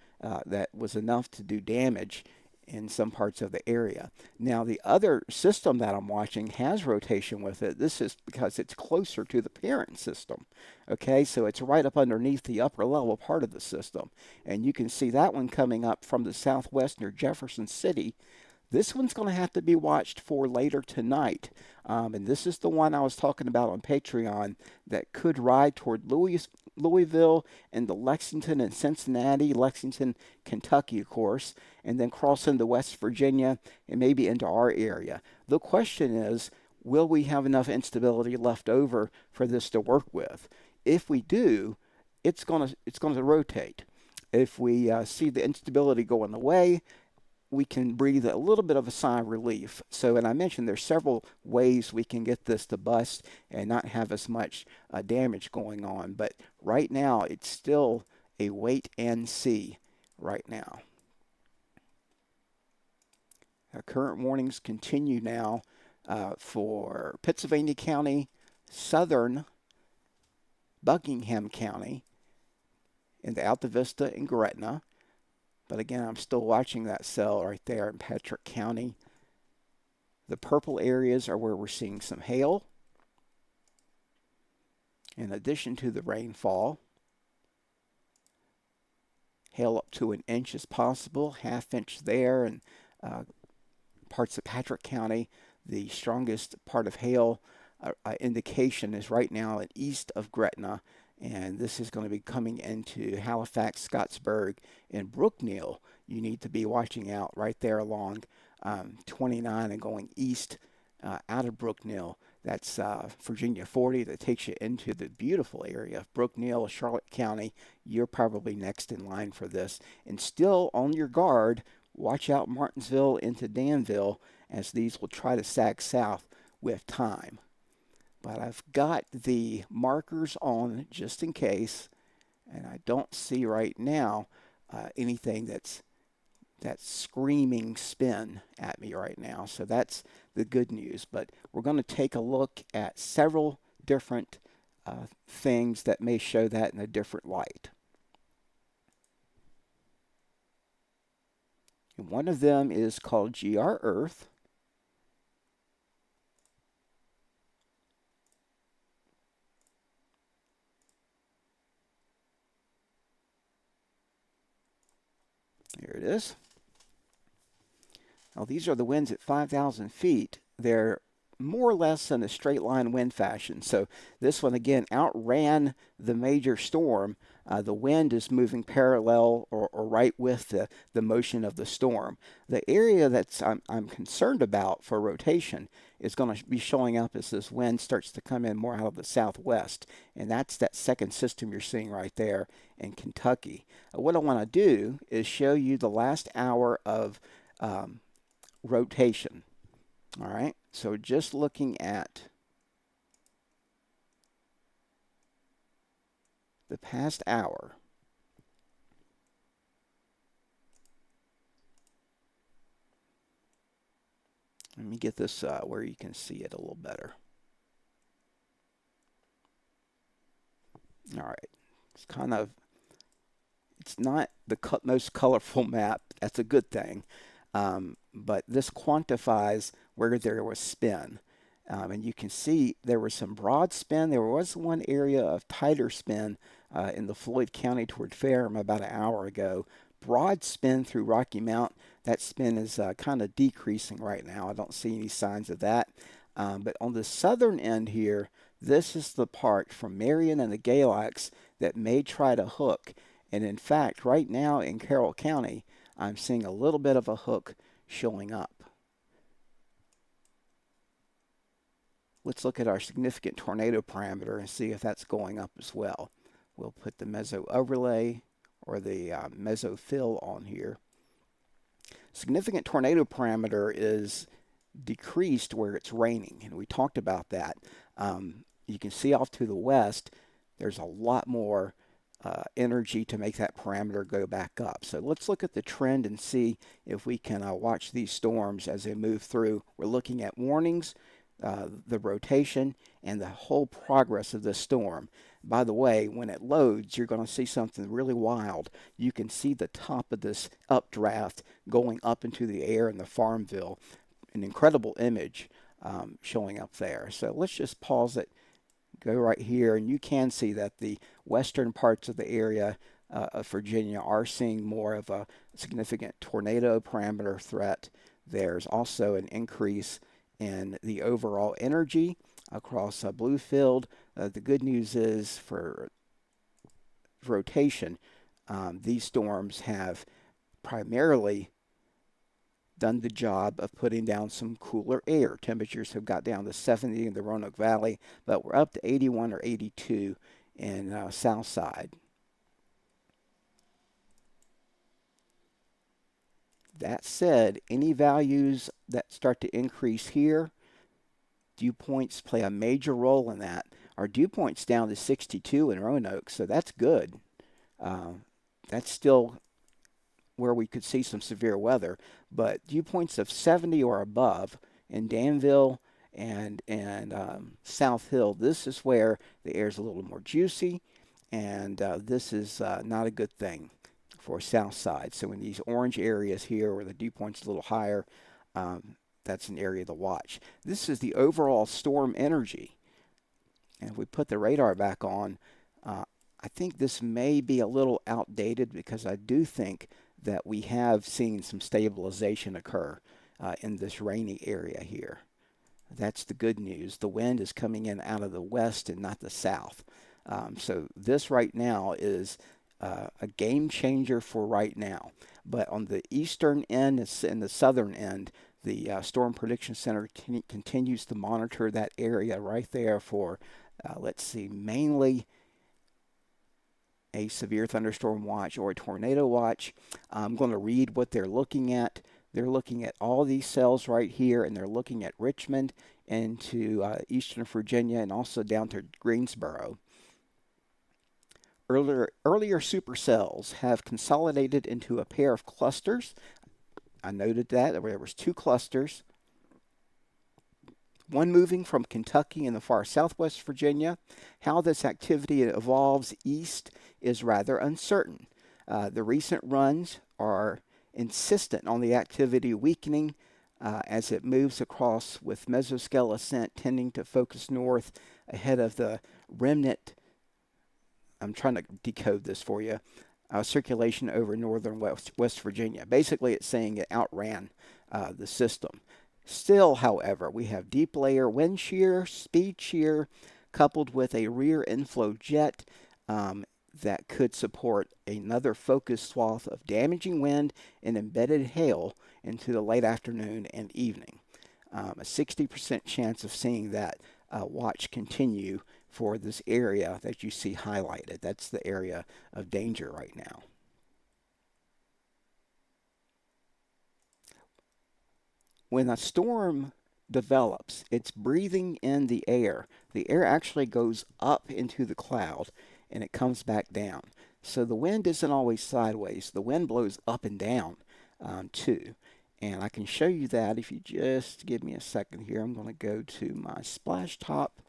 that was enough to do damage in some parts of the area. Now, the other system that I'm watching has rotation with it. This is because it's closer to the parent system. Okay, so it's right up underneath the upper level part of the system. And you can see that one coming up from the southwest near Jefferson City. This one's going to have to be watched for later tonight. And this is the one I was talking about on Patreon that could ride toward Louisville and the Lexington and Cincinnati, Lexington, Kentucky, of course, and then cross into West Virginia and maybe into our area. The question is, will we have enough instability left over for this to work with? If we do, it's going to rotate. If we see the instability going away, we can breathe a little bit of a sigh of relief. So, and I mentioned there's several ways we can get this to bust and not have as much damage going on. But right now, it's still a wait and see right now. Current warnings continue now for Pittsylvania County, southern Buckingham County, in the Alta Vista and Gretna. But again, I'm still watching that cell right there in Patrick County. The purple areas are where we're seeing some hail. In addition to the rainfall, hail up to an inch is possible, half-inch there, and parts of Patrick County. The strongest part of hail indication is right now east of Gretna, and this is going to be coming into Halifax, Scottsburg, and Brookneal. You need to be watching out right there along 29 and going east out of Brookneal. That's Virginia 40 that takes you into the beautiful area of Brookneal, Charlotte County. You're probably next in line for this. And still on your guard, watch out Martinsville into Danville, as these will try to sag south with time. But I've got the markers on just in case, and I don't see right now anything that's screaming spin at me right now. So that's the good news. But we're going to take a look at several different things that may show that in a different light. And one of them is called GR Earth. Here it is. Now these are the winds at 5,000 feet. They're more or less in a straight line wind fashion. So this one again outran the major storm. The wind is moving parallel or right with the motion of the storm. The area that's I'm concerned about for rotation is going to be showing up as this wind starts to come in more out of the southwest, and that's that second system you're seeing right there in Kentucky. What I want to do is show you the last hour of rotation. All right, so just looking at the past hour. Let me get this where you can see it a little better. All right, it's not the most colorful map. That's a good thing. But this quantifies where there was spin. And you can see there was some broad spin. There was one area of tighter spin in the Floyd County toward Ferrum about an hour ago. Broad spin through Rocky Mount. That spin is kind of decreasing right now. I don't see any signs of that. But on the southern end here, this is the part from Marion and the Galax that may try to hook. And in fact, right now in Carroll County, I'm seeing a little bit of a hook showing up. Let's look at our significant tornado parameter and see if that's going up as well. We'll put the meso overlay or the meso fill on here. Significant tornado parameter is decreased where it's raining, and we talked about that. You can see off to the west, there's a lot more energy to make that parameter go back up. So let's look at the trend and see if we can watch these storms as they move through. We're looking at warnings, the rotation, and the whole progress of the storm. By the way, when it loads, you're going to see something really wild. You can see the top of this updraft going up into the air in the Farmville. An incredible image showing up there. So let's just pause it, go right here, and you can see that the western parts of the area of Virginia are seeing more of a significant tornado parameter threat. There's also an increase in the overall energy across Bluefield. The good news is for rotation, these storms have primarily done the job of putting down some cooler air. Temperatures have got down to 70 in the Roanoke Valley, but we're up to 81 or 82 in Southside. That said, any values that start to increase here, dew points play a major role in that. Our dew point's down to 62 in Roanoke, so that's good. Um, that's still where we could see some severe weather, but dew points of 70 or above in Danville and South Hill, this is where the air is a little more juicy, and this is not a good thing for South Side. So in these orange areas here where the dew point's a little higher, um, that's an area to watch. This is the overall storm energy. And if we put the radar back on, uh, I think this may be a little outdated because I do think that we have seen some stabilization occur in this rainy area here. That's the good news. The wind is coming in out of the west and not the south. So this right now is a game changer for right now. But on the eastern end and the southern end, the Storm Prediction Center continues to monitor that area right there for, let's see, mainly a severe thunderstorm watch or a tornado watch. I'm going to read what they're looking at. They're looking at all these cells right here, and they're looking at Richmond into eastern Virginia and also down to Greensboro. Earlier supercells have consolidated into a pair of clusters. I noted that there was two clusters, one moving from Kentucky and the far southwest Virginia. How this activity evolves east is rather uncertain. The recent runs are insistent on the activity weakening as it moves across, with mesoscale ascent tending to focus north ahead of the remnant. I'm trying to decode this for you. Circulation over northern West Virginia. Basically, it's saying it outran the system. Still, however, we have deep layer wind shear, speed shear, coupled with a rear inflow jet that could support another focused swath of damaging wind and embedded hail into the late afternoon and evening. A 60% chance of seeing that watch continue for this area that you see highlighted. That's the area of danger right now. When a storm develops, it's breathing in the air. The air actually goes up into the cloud and it comes back down. So the wind isn't always sideways. The wind blows up and down too. And I can show you that if you just give me a second here. I'm going to go to my splash top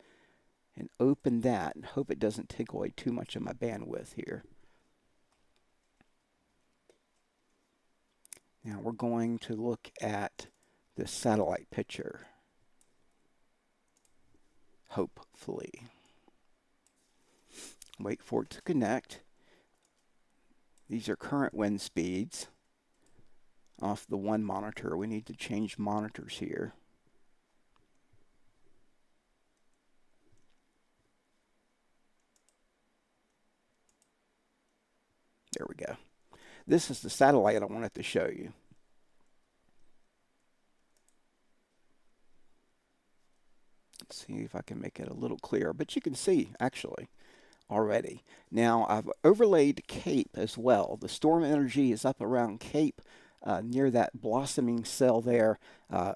and open that and hope it doesn't take away too much of my bandwidth here. Now we're going to look at the satellite picture, hopefully. Wait for it to connect. These are current wind speeds off the one monitor. We need to change monitors here. There we go. This is the satellite I wanted to show you. Let's see if I can make it a little clearer, but you can see actually already. Now I've overlaid Cape as well. The storm energy is up around Cape near that blossoming cell there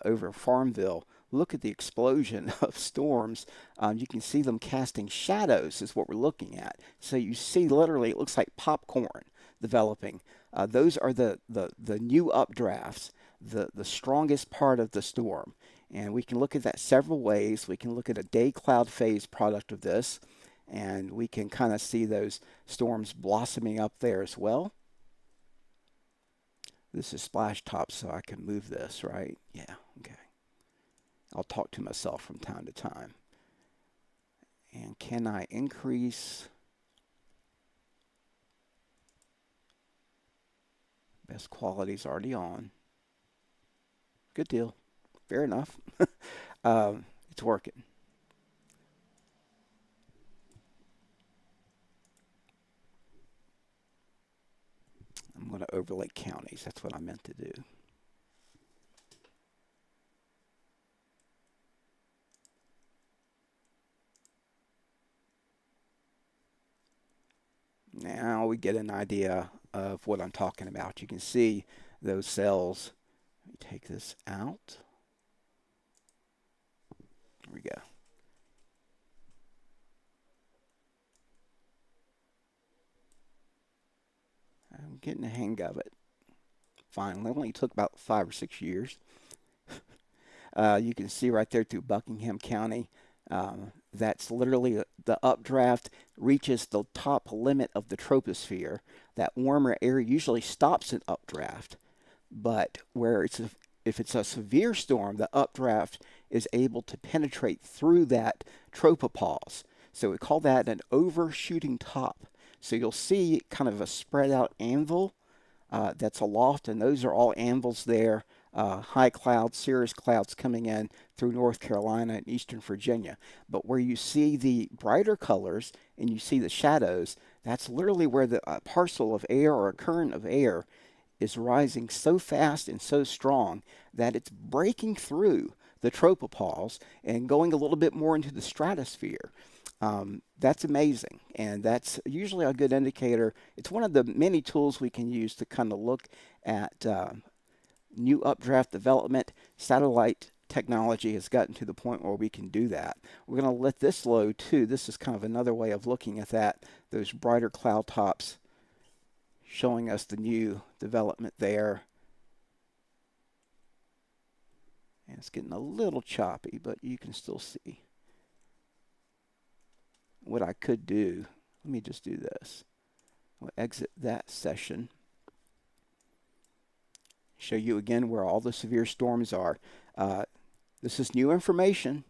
over Farmville. Look at the explosion of storms. You can see them casting shadows is what we're looking at. So you see literally it looks like popcorn developing. Those are the new updrafts, the strongest part of the storm. And we can look at that several ways. We can look at a day cloud phase product of this, and we can kind of see those storms blossoming up there as well. This is splash top, so I can move this, right? Yeah, okay. I'll talk to myself from time to time. And can I increase? Best quality is already on. Good deal. Fair enough. It's working. I'm going to overlay counties. That's what I meant to do. Now we get an idea of what I'm talking about. You can see those cells. Let me take this out. There we go. I'm getting the hang of it. Finally, only took about 5 or 6 years. You can see right there through Buckingham County. That's literally the updraft reaches the top limit of the troposphere. That warmer air usually stops an updraft, but if it's a severe storm, the updraft is able to penetrate through that tropopause. So we call that an overshooting top. So you'll see kind of a spread out anvil that's aloft, and those are all anvils there. High clouds, cirrus clouds coming in through North Carolina and eastern Virginia. But where you see the brighter colors and you see the shadows, that's literally where the parcel of air or a current of air is rising so fast and so strong that it's breaking through the tropopause and going a little bit more into the stratosphere. That's amazing, and that's usually a good indicator. It's one of the many tools we can use to kind of look at new updraft development. Satellite technology has gotten to the point where we can do that. We're going to let this load too. This is kind of another way of looking at that, those brighter cloud tops showing us the new development there. And it's getting a little choppy, but you can still see. What I could do, let me just do this. I'll exit that session. Show you again where all the severe storms are. This is new information.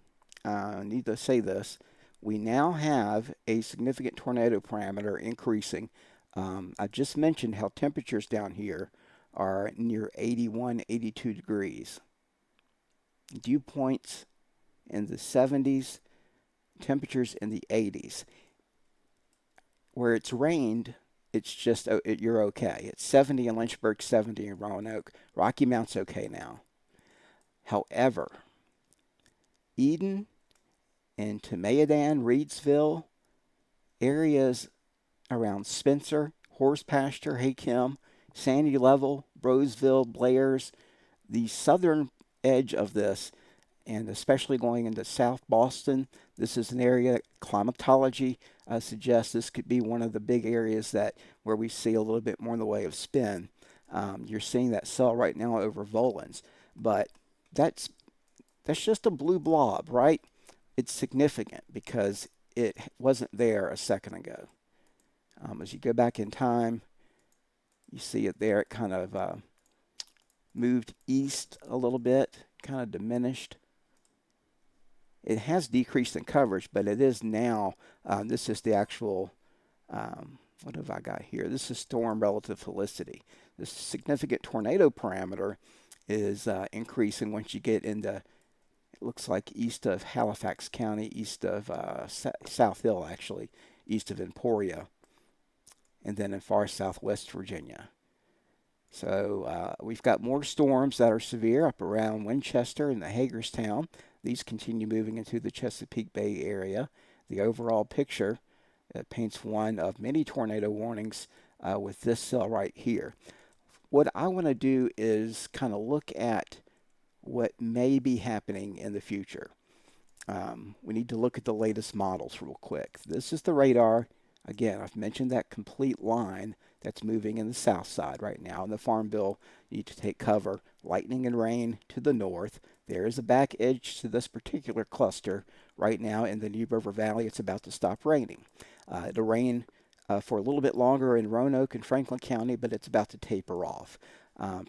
I need to say this. We now have a significant tornado parameter increasing. I just mentioned how temperatures down here are near 81, 82 degrees. Dew points in the 70s, temperatures in the 80s. Where it's rained, it's just you're okay. It's 70 in Lynchburg, 70 in Roanoke. Rocky Mount's okay now. However, Eden into Mayodan, Reedsville, areas around Spencer, Horse Pasture, Haykim, Sandy Level, Brosville, Blairs, the southern edge of this, and especially going into South Boston. This is an area climatology suggests this could be one of the big areas that where we see a little bit more in the way of spin. You're seeing that cell right now over Volans, but that's just a blue blob, right? It's significant because it wasn't there a second ago. As you go back in time, you see it there. It kind of moved east a little bit, kind of diminished. It has decreased in coverage, but it is now, this is the actual, what have I got here? This is storm relative helicity. This significant tornado parameter is increasing once you get into, it looks like east of Halifax County, east of South Hill, actually, east of Emporia, and then in far southwest Virginia. So we've got more storms that are severe up around Winchester and the Hagerstown. These continue moving into the Chesapeake Bay area. The overall picture paints one of many tornado warnings with this cell right here. What I want to do is kind of look at what may be happening in the future. We need to look at the latest models real quick. This is the radar. Again, I've mentioned that complete line that's moving in the south side right now. In the Farm Bill, you need to take cover. Lightning and rain to the north. There is a back edge to this particular cluster right now in the New River Valley. It's about to stop raining. It'll rain for a little bit longer in Roanoke and Franklin County, but it's about to taper off.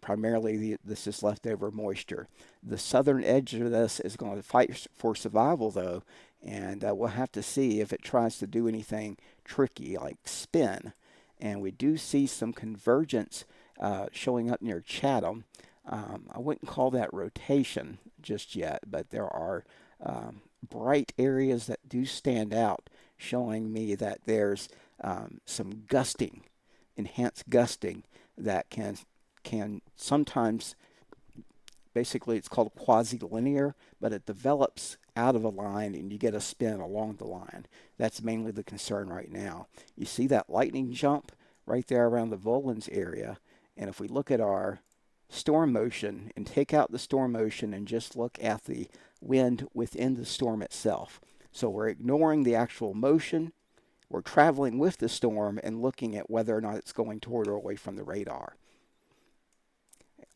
Primarily, this is leftover moisture. The southern edge of this is going to fight for survival, though, and we'll have to see if it tries to do anything tricky like spin. And we do see some convergence showing up near Chatham. I wouldn't call that rotation just yet, but there are bright areas that do stand out, showing me that there's some gusting, enhanced gusting that can sometimes, basically it's called quasi-linear, but it develops out of a line and you get a spin along the line. That's mainly the concern right now. You see that lightning jump right there around the Volans area, and if we look at our storm motion and take out the storm motion and just look at the wind within the storm itself. So we're ignoring the actual motion. We're traveling with the storm and looking at whether or not it's going toward or away from the radar.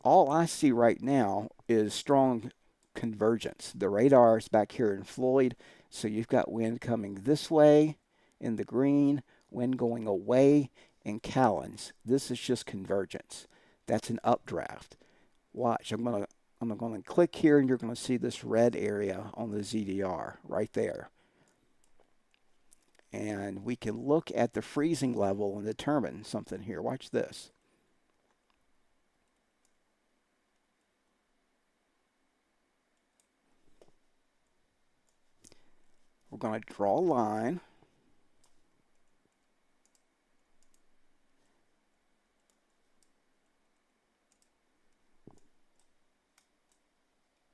All I see right now is strong convergence. The radar is back here in Floyd, so you've got wind coming this way in the green, wind going away in Callens. This is just convergence. That's an updraft. Watch, I'm going to click here and you're going to see this red area on the ZDR right there. And we can look at the freezing level and determine something here. Watch this. We're going to draw a line.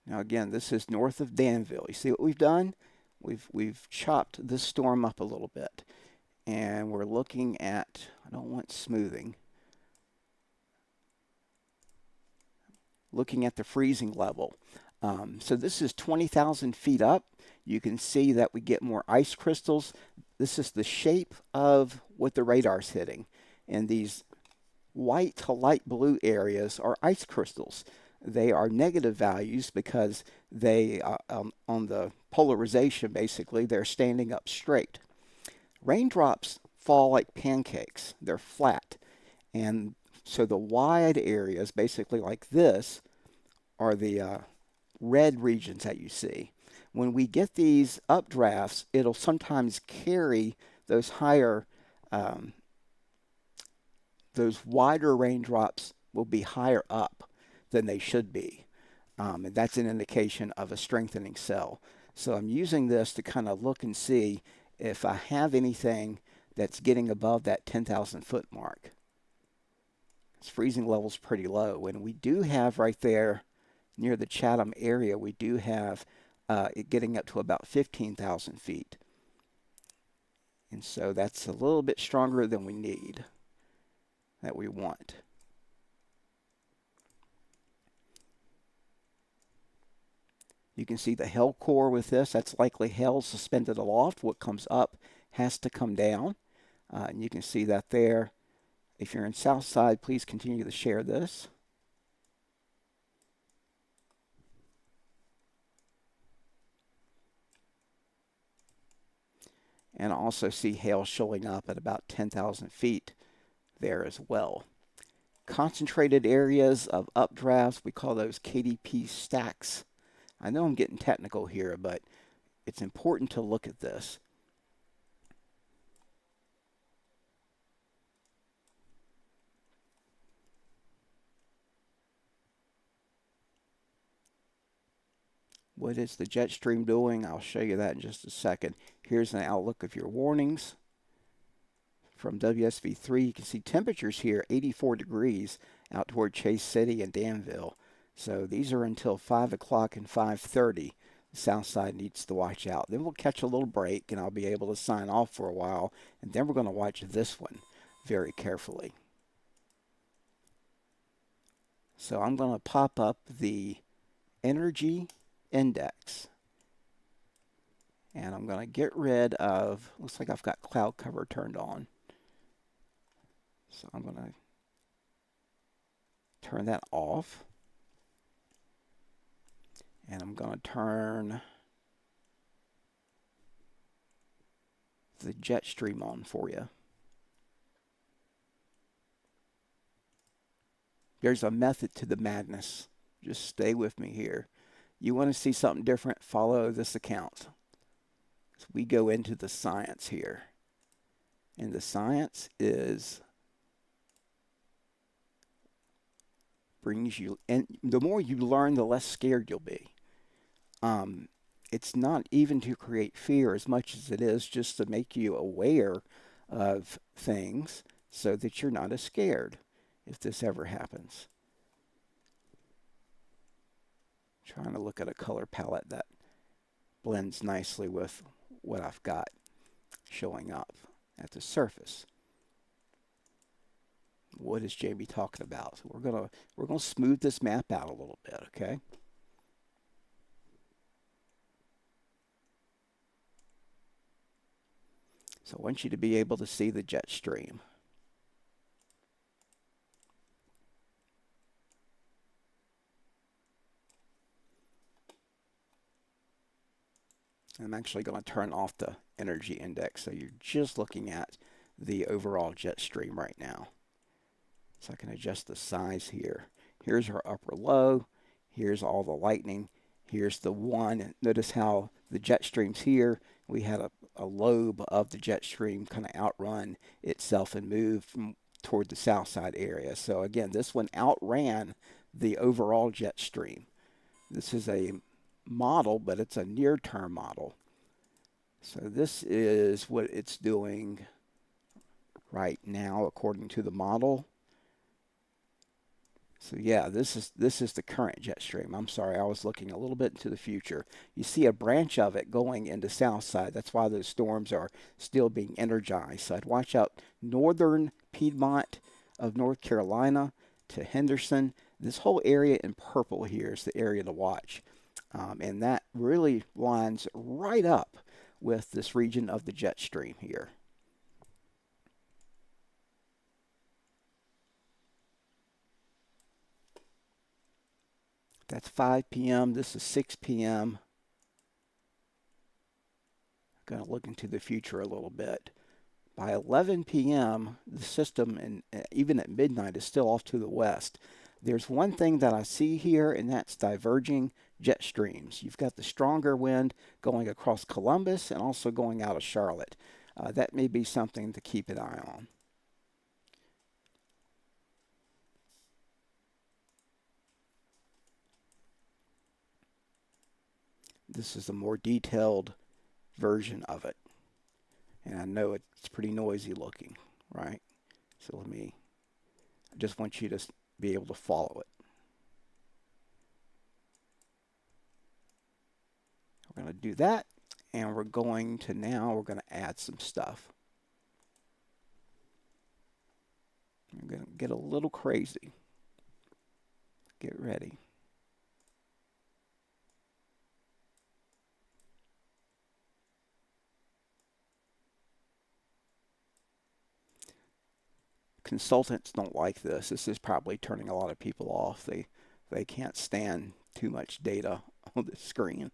Now again, this is north of Danville. You see what we've done? We've chopped this storm up a little bit. And we're looking at, I don't want smoothing, looking at the freezing level. So this is 20,000 feet up. You can see that we get more ice crystals. This is the shape of what the radar's hitting. And these white to light blue areas are ice crystals. They are negative values because they, on the polarization, basically, they're standing up straight. Raindrops fall like pancakes. They're flat. And so the wide areas, basically like this, are the red regions that you see. When we get these updrafts, it'll sometimes carry those higher, those wider raindrops will be higher up than they should be. And that's an indication of a strengthening cell. So I'm using this to kind of look and see if I have anything that's getting above that 10,000 foot mark. Its freezing level's pretty low. And we do have right there near the Chatham area, we do have it getting up to about 15,000 feet. And so that's a little bit stronger than we need, that we want. You can see the hail core with this. That's likely hail suspended aloft. What comes up has to come down. And you can see that there. If you're in Southside, please continue to share this. And I also see hail showing up at about 10,000 feet there as well. Concentrated areas of updrafts, we call those KDP stacks. I know I'm getting technical here, but it's important to look at this. What is the jet stream doing? I'll show you that in just a second. Here's an outlook of your warnings from WSV3. You can see temperatures here, 84 degrees out toward Chase City and Danville. So these are until 5 o'clock and 5:30. The south side needs to watch out. Then we'll catch a little break and I'll be able to sign off for a while. And then we're going to watch this one very carefully. So I'm going to pop up the energy index. And I'm going to get rid of, looks like I've got cloud cover turned on. So I'm going to turn that off. And I'm going to turn the jet stream on for you. There's a method to the madness. Just stay with me here. You want to see something different? Follow this account. So we go into the science here. And the science is brings you, and the more you learn, the less scared you'll be. It's not even to create fear as much as it is just to make you aware of things so that you're not as scared if this ever happens. Trying to look at a color palette that blends nicely with what I've got showing up at the surface. What is Jamie talking about? We're gonna smooth this map out a little bit, okay? So I want you to be able to see the jet stream. I'm actually going to turn off the energy index so you're just looking at the overall jet stream right now. So I can adjust the size here. Here's our upper low. Here's all the lightning. Here's the one. Notice how the jet stream's here. We had a lobe of the jet stream kind of outrun itself and move toward the south side area. So again, this one outran the overall jet stream. This is a model, but it's a near-term model. So this is what it's doing right now according to the model. So yeah, this is the current jet stream. I'm sorry, I was looking a little bit into the future. You see a branch of it going into south side. That's why those storms are still being energized. So I'd watch out northern Piedmont of North Carolina to Henderson. This whole area in purple here is the area to watch. And that really lines right up with this region of the jet stream here. That's 5 p.m. This is 6 p.m. I'm going to look into the future a little bit. By 11 p.m., the system, and even at midnight, is still off to the west. There's one thing that I see here, and that's diverging jet streams. You've got the stronger wind going across Columbus and also going out of Charlotte. That may be something to keep an eye on. This is a more detailed version of it. And I know it's pretty noisy looking, right? So I just want you to be able to follow it. We're going to do that, and we're going to add some stuff. I'm going to get a little crazy. Get ready. Consultants don't like this. This is probably turning a lot of people off. They can't stand too much data on the screen.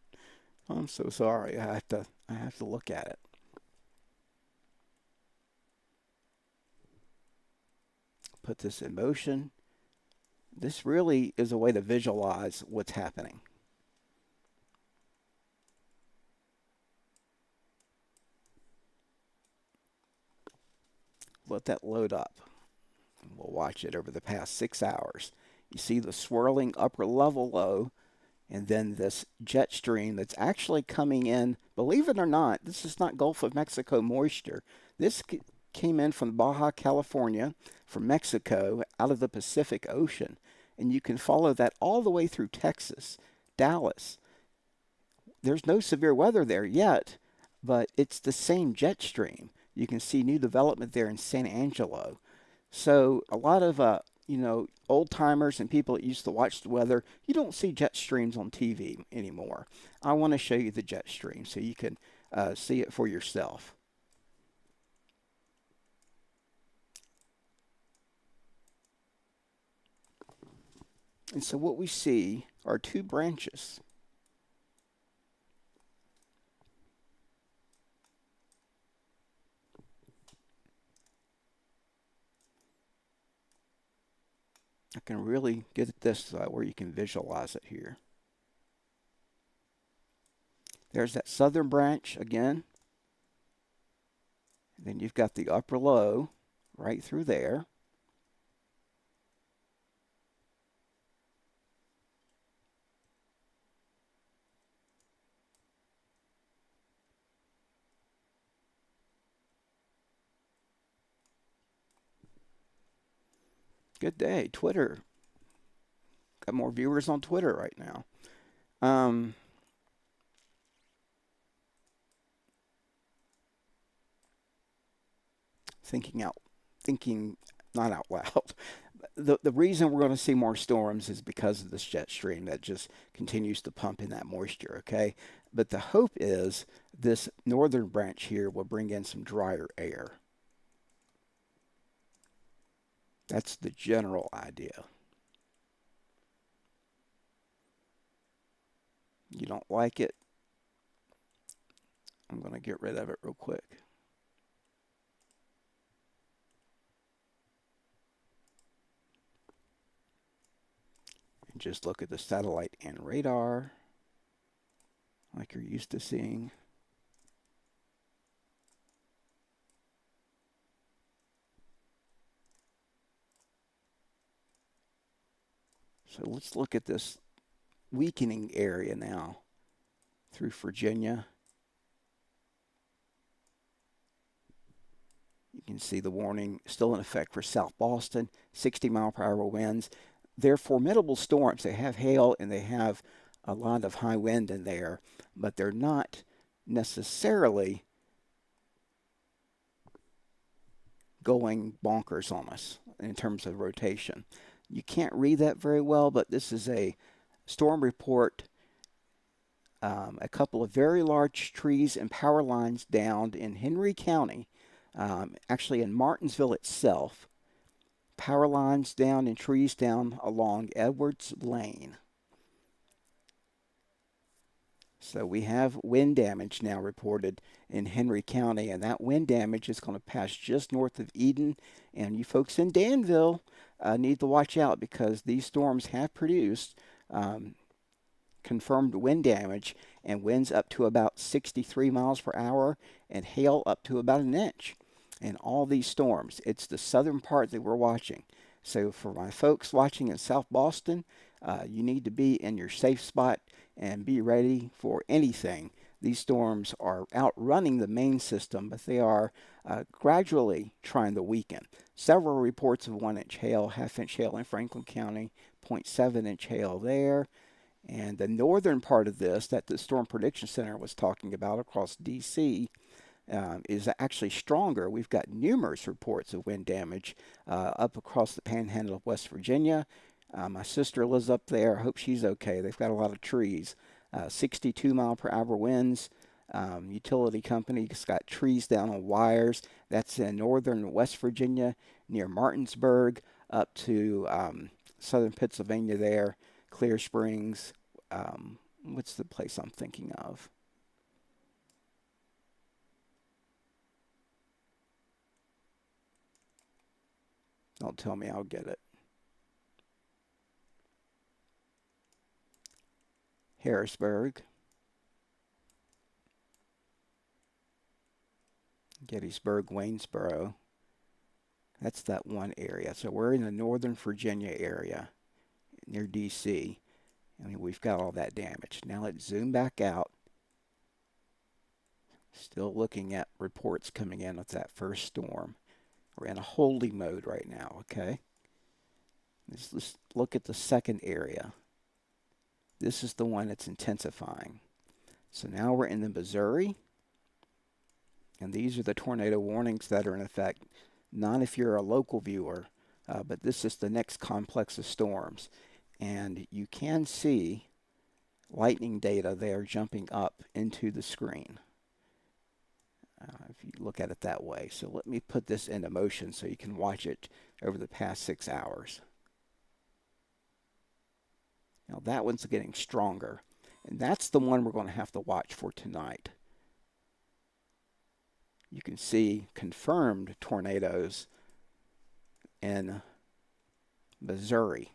I'm so sorry. I have to look at it. Put this in motion. This really is a way to visualize what's happening. Let that load up. We'll watch it over the past 6 hours. You see the swirling upper level low, and then this jet stream that's actually coming in. Believe it or not, this is not Gulf of Mexico moisture. This came in from Baja California, from Mexico, out of the Pacific Ocean. And you can follow that all the way through Texas, Dallas. There's no severe weather there yet, but it's the same jet stream. You can see new development there in San Angelo. So a lot of old timers and people that used to watch the weather, you don't see jet streams on TV anymore. I want to show you the jet stream so you can see it for yourself. And so what we see are two branches. I can really get at this where you can visualize it here. There's that southern branch again. Then you've got the upper low right through there. Good day, Twitter. Got more viewers on Twitter right now. Thinking not out loud. The reason we're going to see more storms is because of this jet stream that just continues to pump in that moisture, okay? But the hope is this northern branch here will bring in some drier air. That's the general idea. You don't like it? I'm going to get rid of it real quick. And just look at the satellite and radar like you're used to seeing. So let's look at this weakening area now through Virginia. You can see the warning still in effect for South Boston, 60-mile-per-hour winds. They're formidable storms. They have hail and they have a lot of high wind in there, but they're not necessarily going bonkers on us in terms of rotation. You can't read that very well, but this is a storm report. A couple of very large trees and power lines downed in Henry County, actually in Martinsville itself. Power lines down and trees down along Edwards Lane. So we have wind damage now reported in Henry County, and that wind damage is going to pass just north of Eden. And you folks in Danville need to watch out because these storms have produced confirmed wind damage and winds up to about 63 miles per hour and hail up to about an inch. And all these storms, it's the southern part that we're watching. So for my folks watching in South Boston, you need to be in your safe spot and be ready for anything. These storms are outrunning the main system, but they are gradually trying to weaken. Several reports of 1-inch hail, half-inch hail in Franklin County, 0.7-inch hail there. And the northern part of this that the Storm Prediction Center was talking about across D.C. Is actually stronger. We've got numerous reports of wind damage up across the panhandle of West Virginia. My sister lives up there. I hope she's okay. They've got a lot of trees. 62-mile-per-hour winds. Utility company's got trees down on wires. That's in northern West Virginia near Martinsburg up to southern Pennsylvania there. Clear Springs. What's the place I'm thinking of? Don't tell me, I'll get it. Harrisburg. Gettysburg, Waynesboro. That's that one area. So we're in the northern Virginia area near D.C. I mean, we've got all that damage. Now let's zoom back out. Still looking at reports coming in with that first storm. We're in a holding mode right now, okay? Let's look at the second area. This is the one that's intensifying. So now we're in the Missouri. And these are the tornado warnings that are in effect. Not if you're a local viewer, but this is the next complex of storms. And you can see lightning data there jumping up into the screen. If you look at it that way. So let me put this into motion so you can watch it over the past 6 hours. Now that one's getting stronger. And that's the one we're going to have to watch for tonight. You can see confirmed tornadoes in Missouri.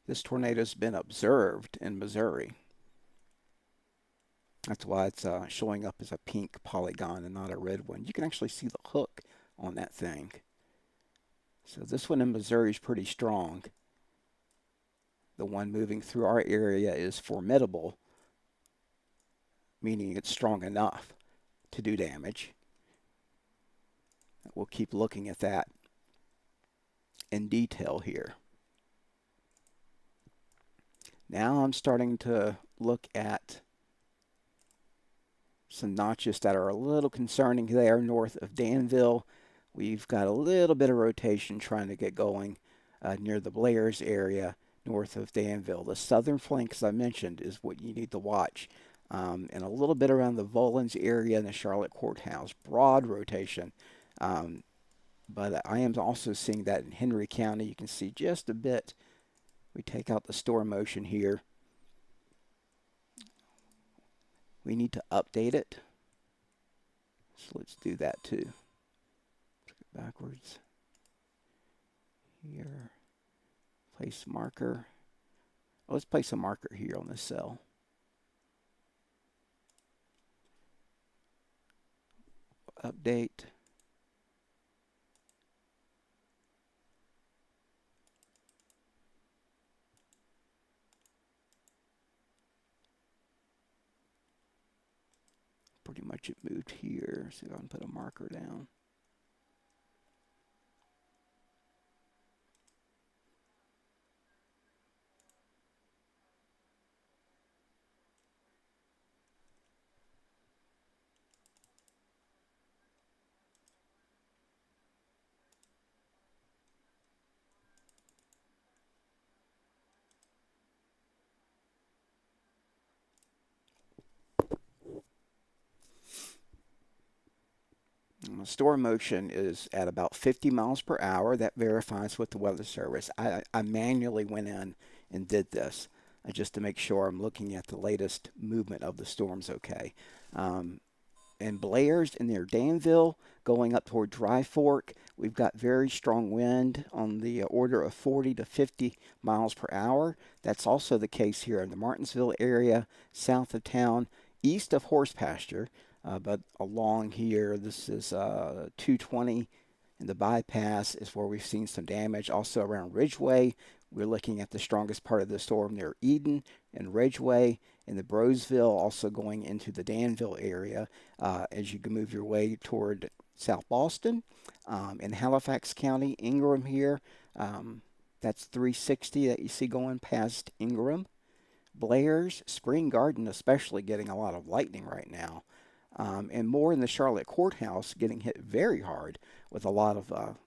This tornado's been observed in Missouri. That's why it's showing up as a pink polygon and not a red one. You can actually see the hook on that thing. So this one in Missouri is pretty strong. The one moving through our area is formidable, meaning it's strong enough to do damage. We'll keep looking at that in detail here. Now I'm starting to look at some notches that are a little concerning there north of Danville. We've got a little bit of rotation trying to get going near the Blair's area north of Danville. The southern flank, as I mentioned, is what you need to watch. And a little bit around the Volans area and the Charlotte Courthouse. Broad rotation. But I am also seeing that in Henry County. You can see just a bit. We take out the storm motion here. We need to update it. So let's do that too. Let's go backwards. Here. Place marker. Well, let's place a marker here on this cell. Update. Pretty much it moved here. So I can put a marker down. Storm motion is at about 50 miles per hour. That verifies with the Weather Service. I manually went in and did this just to make sure I'm looking at the latest movement of the storms okay. And Blair's and near Danville going up toward Dry Fork. We've got very strong wind on the order of 40 to 50 miles per hour. That's also the case here in the Martinsville area, south of town, east of Horse Pasture. But along here, this is 220, and the bypass is where we've seen some damage. Also around Ridgeway, we're looking at the strongest part of the storm near Eden and Ridgeway, and the Brosville also going into the Danville area as you can move your way toward South Boston. In Halifax County, Ingram here, that's 360 that you see going past Ingram. Blair's, Spring Garden especially getting a lot of lightning right now. And more in the Charlotte Courthouse getting hit very hard with a lot of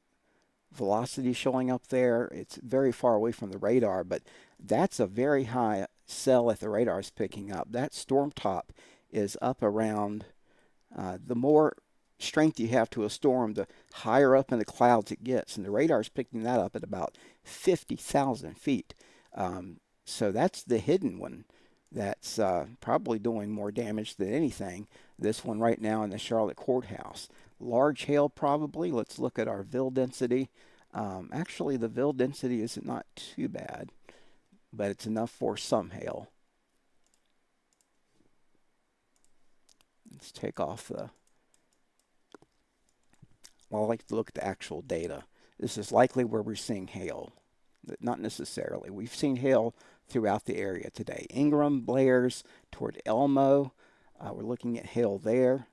velocity showing up there. It's very far away from the radar, but that's a very high cell that the radar is picking up. That storm top is up around, the more strength you have to a storm, the higher up in the clouds it gets. And the radar is picking that up at about 50,000 feet. So that's the hidden one that's probably doing more damage than anything. This one right now in the Charlotte Courthouse. Large hail probably. Let's look at our VIL density. Actually, the VIL density is not too bad, but it's enough for some hail. Let's take off the... Well, I like to look at the actual data. This is likely where we're seeing hail. Not necessarily. We've seen hail throughout the area today. Ingram, Blair's, toward Elmo. We're looking at hail there.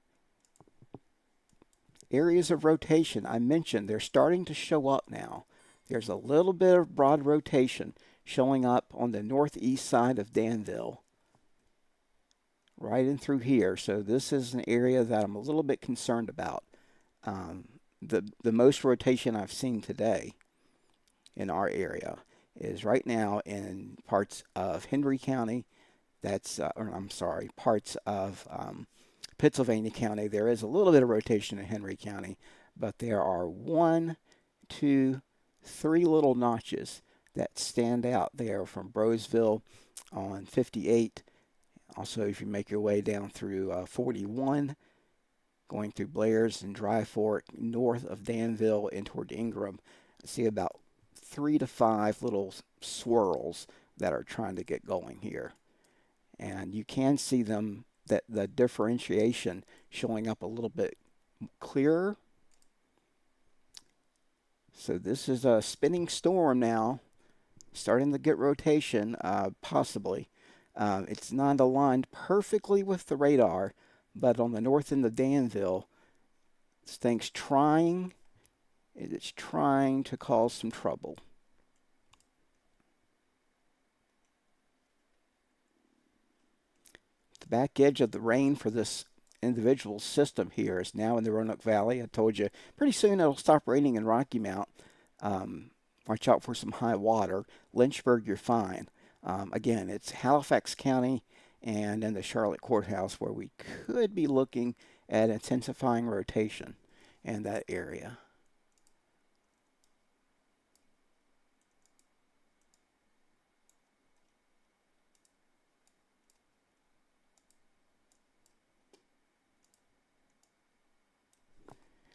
Areas of rotation, I mentioned, they're starting to show up now. There's a little bit of broad rotation showing up on the northeast side of Danville, right in through here. So this is an area that I'm a little bit concerned about. The most rotation I've seen today in our area is right now in parts of Henry County. That's, or I'm sorry, parts of Pittsylvania County. There is a little bit of rotation in Henry County, but there are 1, 2, 3 little notches that stand out there from Brosville on 58. Also, if you make your way down through 41, going through Blair's and Dry Fork, north of Danville and toward Ingram, I see about 3 to 5 little swirls that are trying to get going here. And you can see them, that the differentiation showing up a little bit clearer. So this is a spinning storm now, starting to get rotation, possibly. It's not aligned perfectly with the radar, but on the north end of Danville, this thing's trying to cause some trouble. back edge of the rain for this individual system here is now in the Roanoke Valley. I told you pretty soon it'll stop raining in Rocky Mount. Um, Watch out for some high water. Lynchburg, you're fine. Again, it's Halifax County and in the Charlotte Courthouse where we could be looking at intensifying rotation in that area.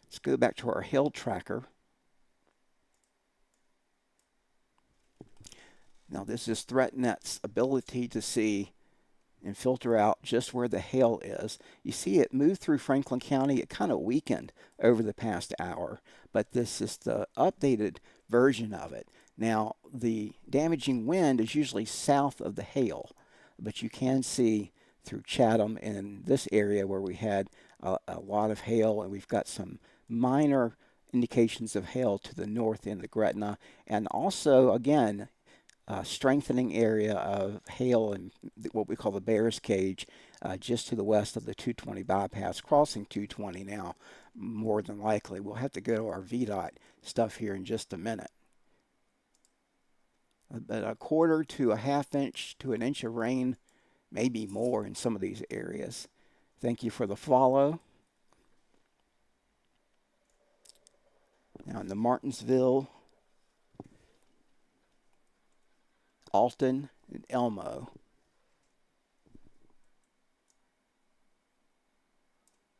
Let's go back to our hail tracker. Now this is ThreatNet's ability to see and filter out just where the hail is. You see it moved through Franklin County. It kind of weakened over the past hour, but this is the updated version of it. Now, the damaging wind is usually south of the hail, but you can see through Chatham in this area where we had a lot of hail, and we've got some minor indications of hail to the north in the Gretna, and also, again, strengthening area of hail and what we call the Bear's Cage just to the west of the 220 bypass, crossing 220 now, more than likely. We'll have to go to our VDOT stuff here in just a minute. But a quarter to a half inch to an inch of rain, maybe more in some of these areas. Thank you for the follow. Now in the Martinsville, Alton, and Elmo.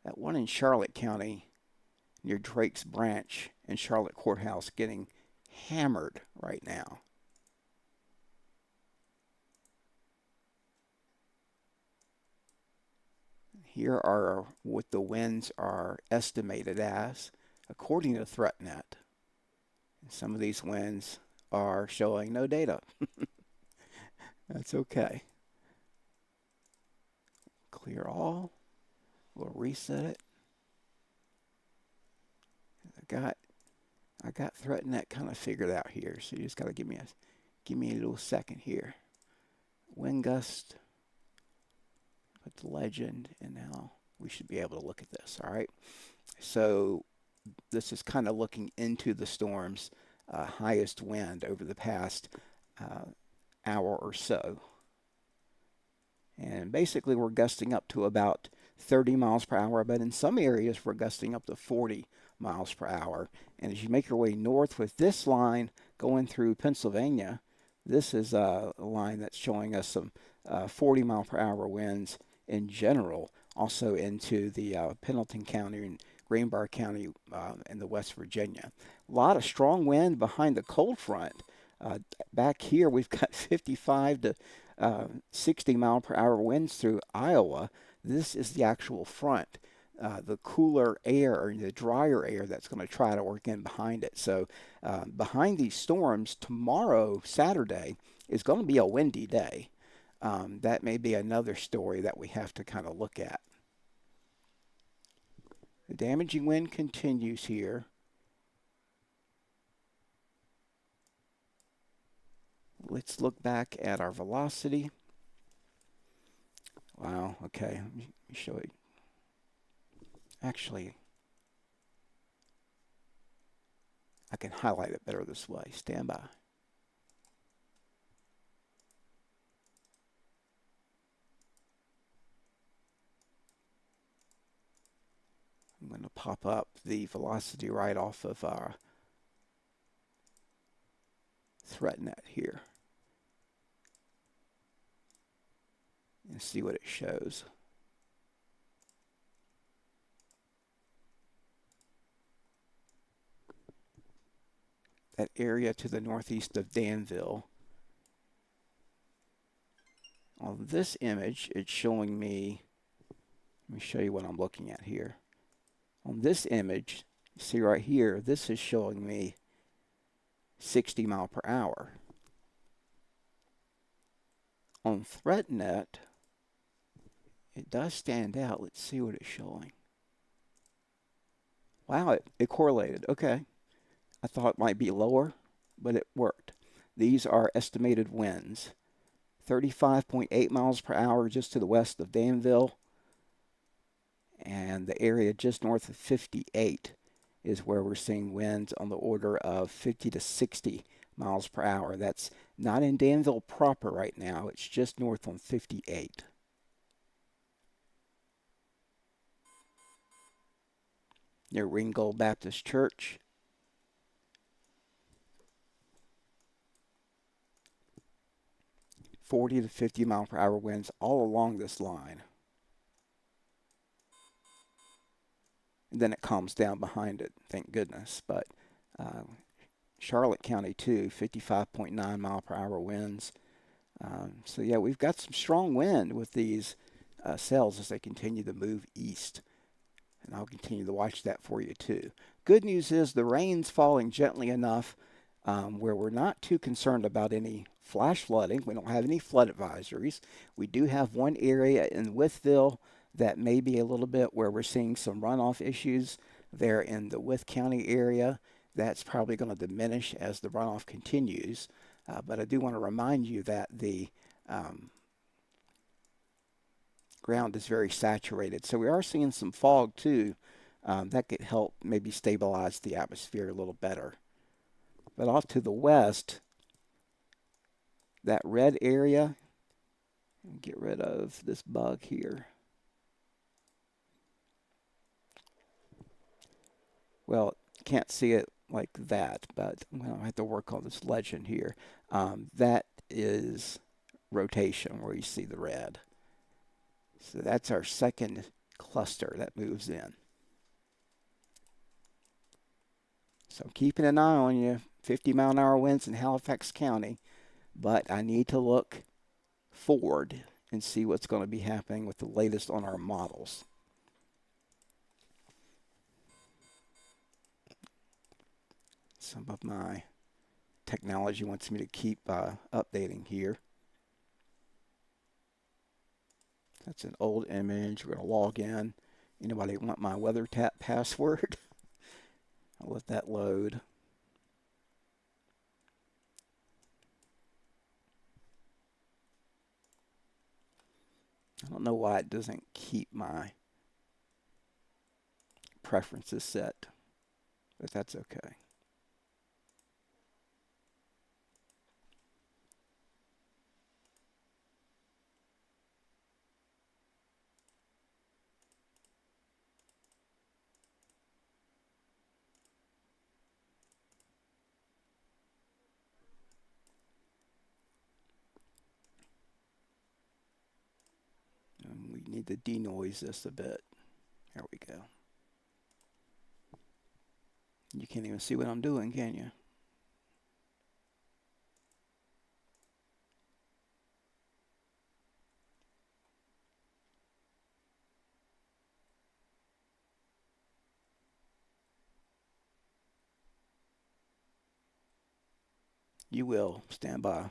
That one in Charlotte County near Drake's Branch and Charlotte Courthouse getting hammered right now. Here are what the winds are estimated as according to ThreatNet. Some of these winds are showing no data. That's okay. Clear all. We'll reset it. I got ThreatNet kind of figured out here, so you just got to give me a little second here. Wind gust. Put the legend, and now we should be able to look at this. All right. So this is kind of looking into the storm's highest wind over the past hour or so. And basically we're gusting up to about 30 miles per hour, but in some areas we're gusting up to 40 miles per hour. And as you make your way north with this line going through Pennsylvania, this is a line that's showing us some 40 mile per hour winds in general, also into the Pendleton County and Greenbrier County in the West Virginia. A lot of strong wind behind the cold front. Back here we've got 55 to 60 mile per hour winds through Iowa. This is the actual front, the cooler air or the drier air that's going to try to work in behind it. So behind these storms, tomorrow, Saturday, is going to be a windy day. That may be another story that we have to kind of look at. The damaging wind continues here. Let's look back at our velocity. Wow, okay, let me show you. Actually, I can highlight it better this way. Stand by. I'm going to pop up the velocity right off of our ThreatNet here and see what it shows. That area to the northeast of Danville. On this image, it's showing me, let me show you what I'm looking at here. On this image, you see right here, this is showing me 60 mile per hour. On ThreatNet, it does stand out. Let's see what it's showing. Wow, it correlated. Okay. I thought it might be lower, but it worked. These are estimated winds 35.8 miles per hour just to the west of Danville. And the area just north of 58 is where we're seeing winds on the order of 50 to 60 miles per hour. That's not in Danville proper right now. It's just north on 58. Near Ringgold Baptist Church. .40 to 50 mile per hour winds all along this line. And then it calms down behind it, thank goodness. But Charlotte County too, 55.9 mile per hour winds. So yeah, we've got some strong wind with these cells as they continue to move east. And I'll continue to watch that for you too. Good news is the rain's falling gently enough where we're not too concerned about any flash flooding. We don't have any flood advisories. We do have one area in Wytheville that may be a little bit where we're seeing some runoff issues there in the Wythe County area. That's probably going to diminish as the runoff continues. But I do want to remind you that the ground is very saturated. So we are seeing some fog too. That could help maybe stabilize the atmosphere a little better. But off to the west, that red area, get rid of this bug here. Well, can't see it like that, but well, I have to work on this legend here. That is rotation where you see the red. So that's our second cluster that moves in. So keeping an eye on you, 50-mile-an-hour winds in Halifax County, but I need to look forward and see what's going to be happening with the latest on our models. Some of my technology wants me to keep updating here. That's an old image. We're going to log in. Anybody want my WeatherTap password? I'll let that load. I don't know why it doesn't keep my preferences set, but that's okay. And we need to denoise this a bit. There we go. You can't even see what I'm doing, can you? You will. Stand by.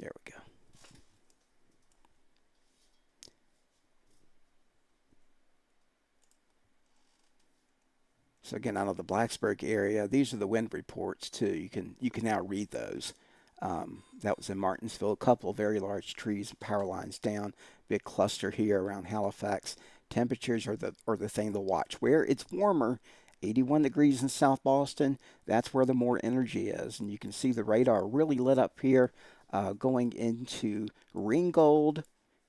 There we go. So again, out of the Blacksburg area, these are the wind reports too. You can now read those. That was in Martinsville. A couple of very large trees and power lines down. Big cluster here around Halifax. Temperatures are the thing to watch. Where it's warmer, 81 degrees in South Boston, that's where the more energy is. And you can see the radar really lit up here going into Ringgold,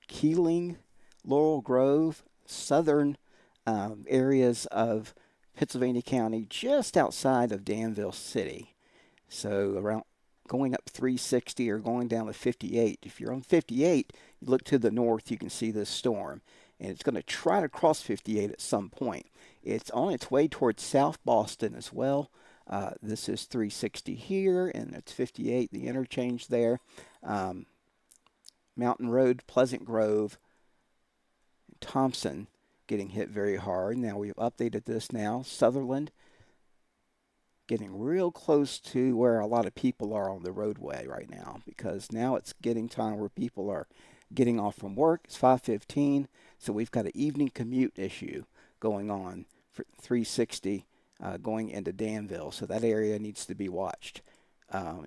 Keeling, Laurel Grove, southern areas of Pittsylvania County, just outside of Danville City. So around going up 360 or going down to 58. If you're on 58, you look to the north, you can see this storm. And it's going to try to cross 58 at some point. It's on its way towards South Boston as well. This is 360 here, and it's 58, the interchange there. Mountain Road, Pleasant Grove, Thompson getting hit very hard. Now we've updated this now. Sutherland getting real close to where a lot of people are on the roadway right now, because now it's getting time where people are getting off from work. It's 5:15, so we've got an evening commute issue going on for 360 going into Danville. So that area needs to be watched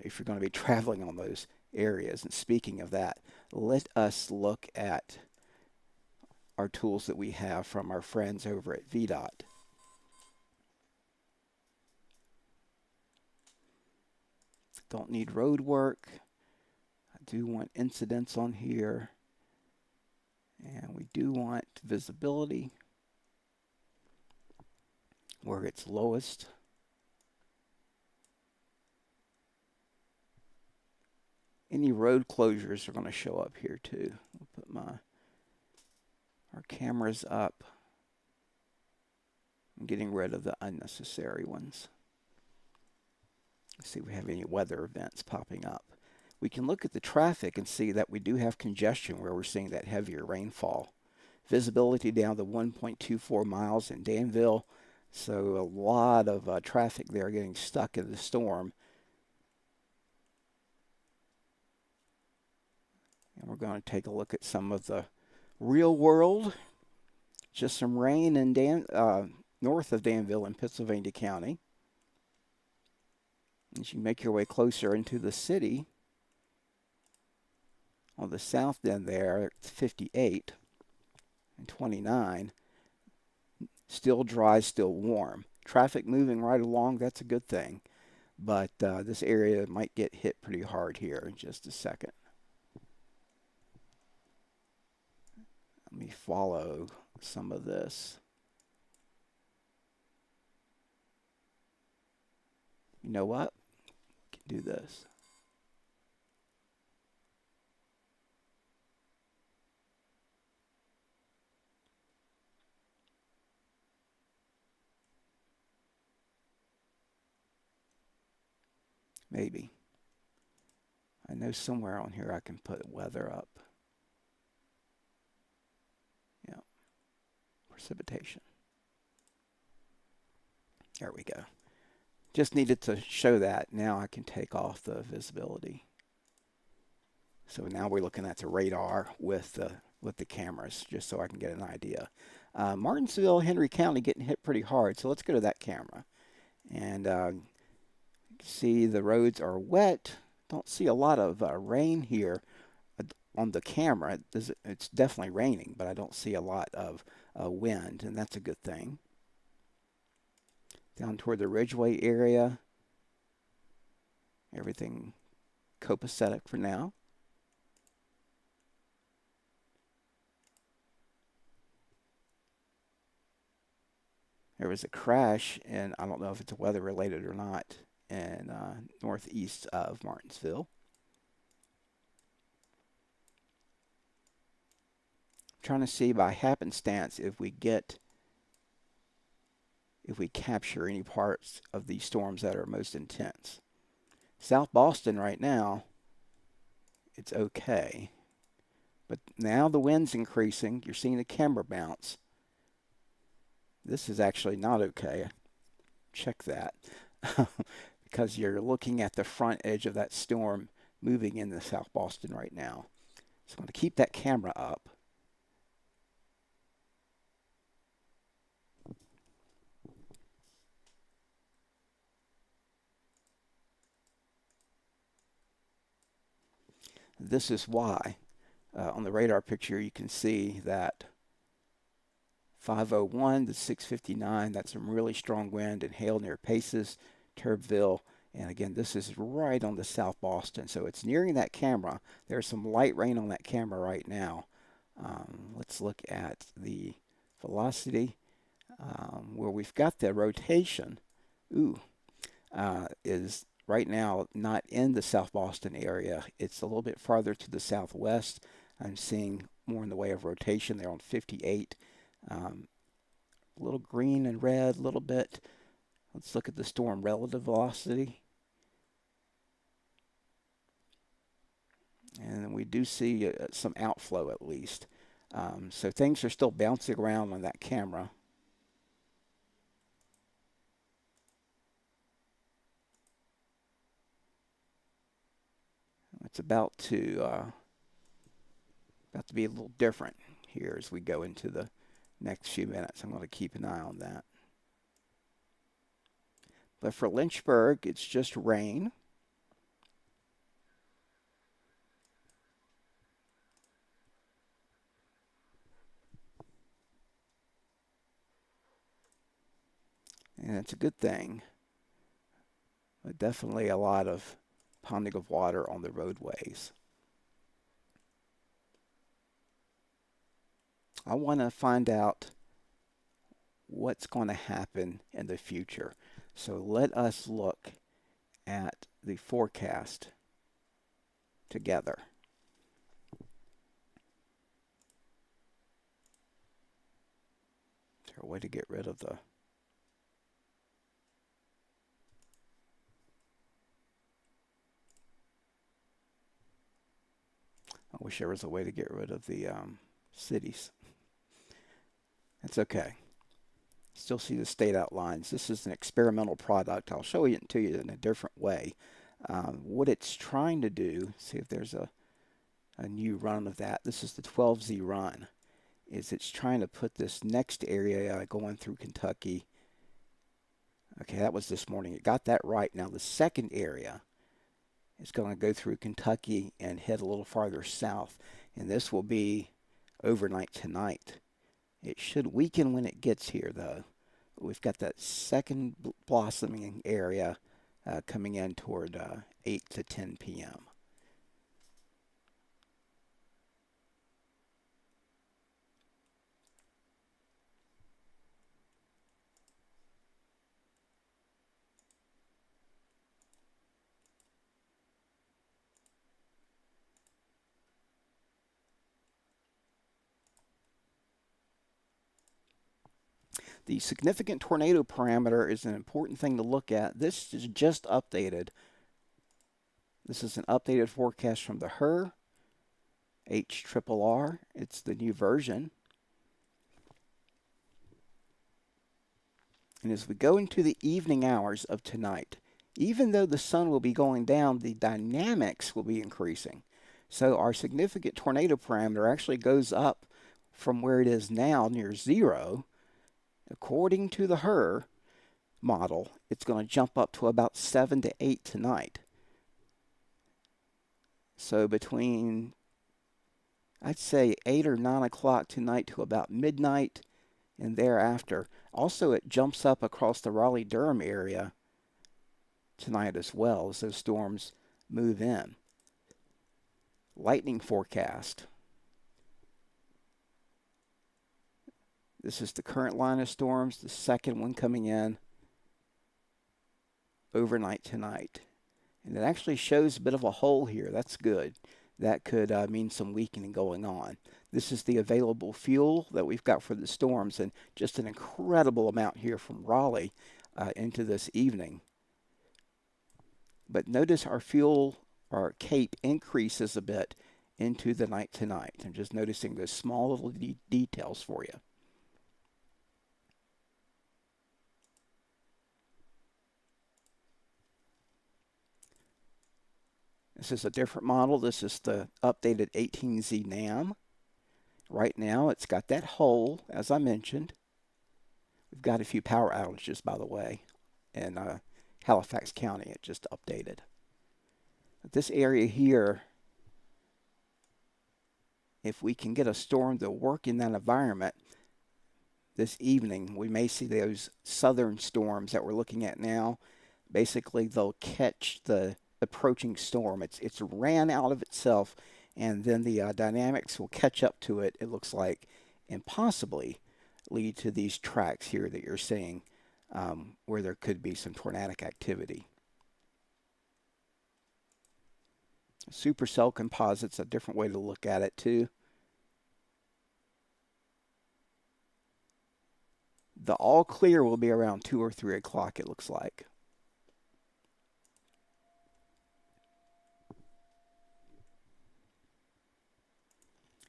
if you're going to be traveling on those areas. And speaking of that, let us look at our tools that we have from our friends over at VDOT. Don't need road work. I do want incidents on here. And we do want visibility where it's lowest. Any road closures are going to show up here too. We'll put our cameras up. I'm getting rid of the unnecessary ones. Let's see if we have any weather events popping up. We can look at the traffic and see that we do have congestion where we're seeing that heavier rainfall. Visibility down to 1.24 miles in Danville. So a lot of traffic there getting stuck in the storm. And we're going to take a look at some of the real world. Just some rain in north of Danville in Pittsylvania County. As you make your way closer into the city, on the south end there, it's 58 and 29. Still dry, still warm. Traffic moving right along, that's a good thing. But this area might get hit pretty hard here in just a second. Let me follow some of this. You know what? We can do this. Maybe. I know somewhere on here I can put weather up. Yeah. Precipitation. There we go. Just needed to show that. Now I can take off the visibility. So now we're looking at the radar with the cameras, just so I can get an idea. Martinsville, Henry County getting hit pretty hard. So let's go to that camera. And see the roads are wet. Don't see a lot of rain here on the camera. It's definitely raining, but I don't see a lot of wind, and that's a good thing. Down toward the Ridgeway area, everything copacetic for now. There was a crash, and I don't know if it's weather related or not, in northeast of Martinsville. I'm trying to see by happenstance if we capture any parts of these storms that are most intense. South Boston right now, it's okay. But now the wind's increasing. You're seeing the camera bounce. This is actually not okay. Check that. Because you're looking at the front edge of that storm moving into South Boston right now. So I'm going to keep that camera up. This is why on the radar picture you can see that 501 to 659, that's some really strong wind and hail near Paces, Turbeville, and again this is right on the South Boston, so it's nearing that camera. There's some light rain on that camera right now. Let's look at the velocity where we've got the rotation. Is right now not in the South Boston area. It's a little bit farther to the southwest. I'm seeing more in the way of rotation there on 58. A little green and red, a little bit. Let's look at the storm relative velocity. And we do see some outflow at least. So things are still bouncing around on that camera. it's about to be a little different here as we go into the next few minutes. I'm going to keep an eye on that. But for Lynchburg, it's just rain. And it's a good thing. But definitely a lot of ponding of water on the roadways. I want to find out what's going to happen in the future. So let us look at the forecast together. Is there a way to get rid of the... I wish there was a way to get rid of the cities. That's okay. Still see the state outlines. This is an experimental product. I'll show it to you in a different way. What it's trying to do, see if there's a new run of that. This is the 12Z run. Is it's trying to put this next area going through Kentucky. Okay, that was this morning. It got that right. Now the second area is going to go through Kentucky and head a little farther south. And this will be overnight tonight. It should weaken when it gets here, though. We've got that second blossoming area coming in toward 8 to 10 p.m. The significant tornado parameter is an important thing to look at. This is just updated. This is an updated forecast from the HRRR, HRRR. It's the new version. And as we go into the evening hours of tonight, even though the sun will be going down, the dynamics will be increasing. So our significant tornado parameter actually goes up from where it is now near zero. According to the HRRR model, it's going to jump up to about 7 to 8 tonight. So between, I'd say 8 or 9 o'clock tonight to about midnight and thereafter. Also, it jumps up across the Raleigh-Durham area tonight as well as those storms move in. Lightning forecast. This is the current line of storms, the second one coming in overnight tonight. And it actually shows a bit of a hole here. That's good. That could mean some weakening going on. This is the available fuel that we've got for the storms, and just an incredible amount here from Raleigh into this evening. But notice our fuel, our CAPE increases a bit into the night tonight. I'm just noticing those small little details for you. This is a different model. This is the updated 18Z NAM. Right now, it's got that hole, as I mentioned. We've got a few power outages, by the way, in Halifax County. It just updated. But this area here, if we can get a storm to work in that environment this evening, we may see those southern storms that we're looking at now. Basically, they'll catch the approaching storm. It's ran out of itself, and then the dynamics will catch up to it, it looks like, and possibly lead to these tracks here that you're seeing where there could be some tornadic activity. Supercell composite's a different way to look at it too. The all clear will be around 2 or 3 o'clock, it looks like.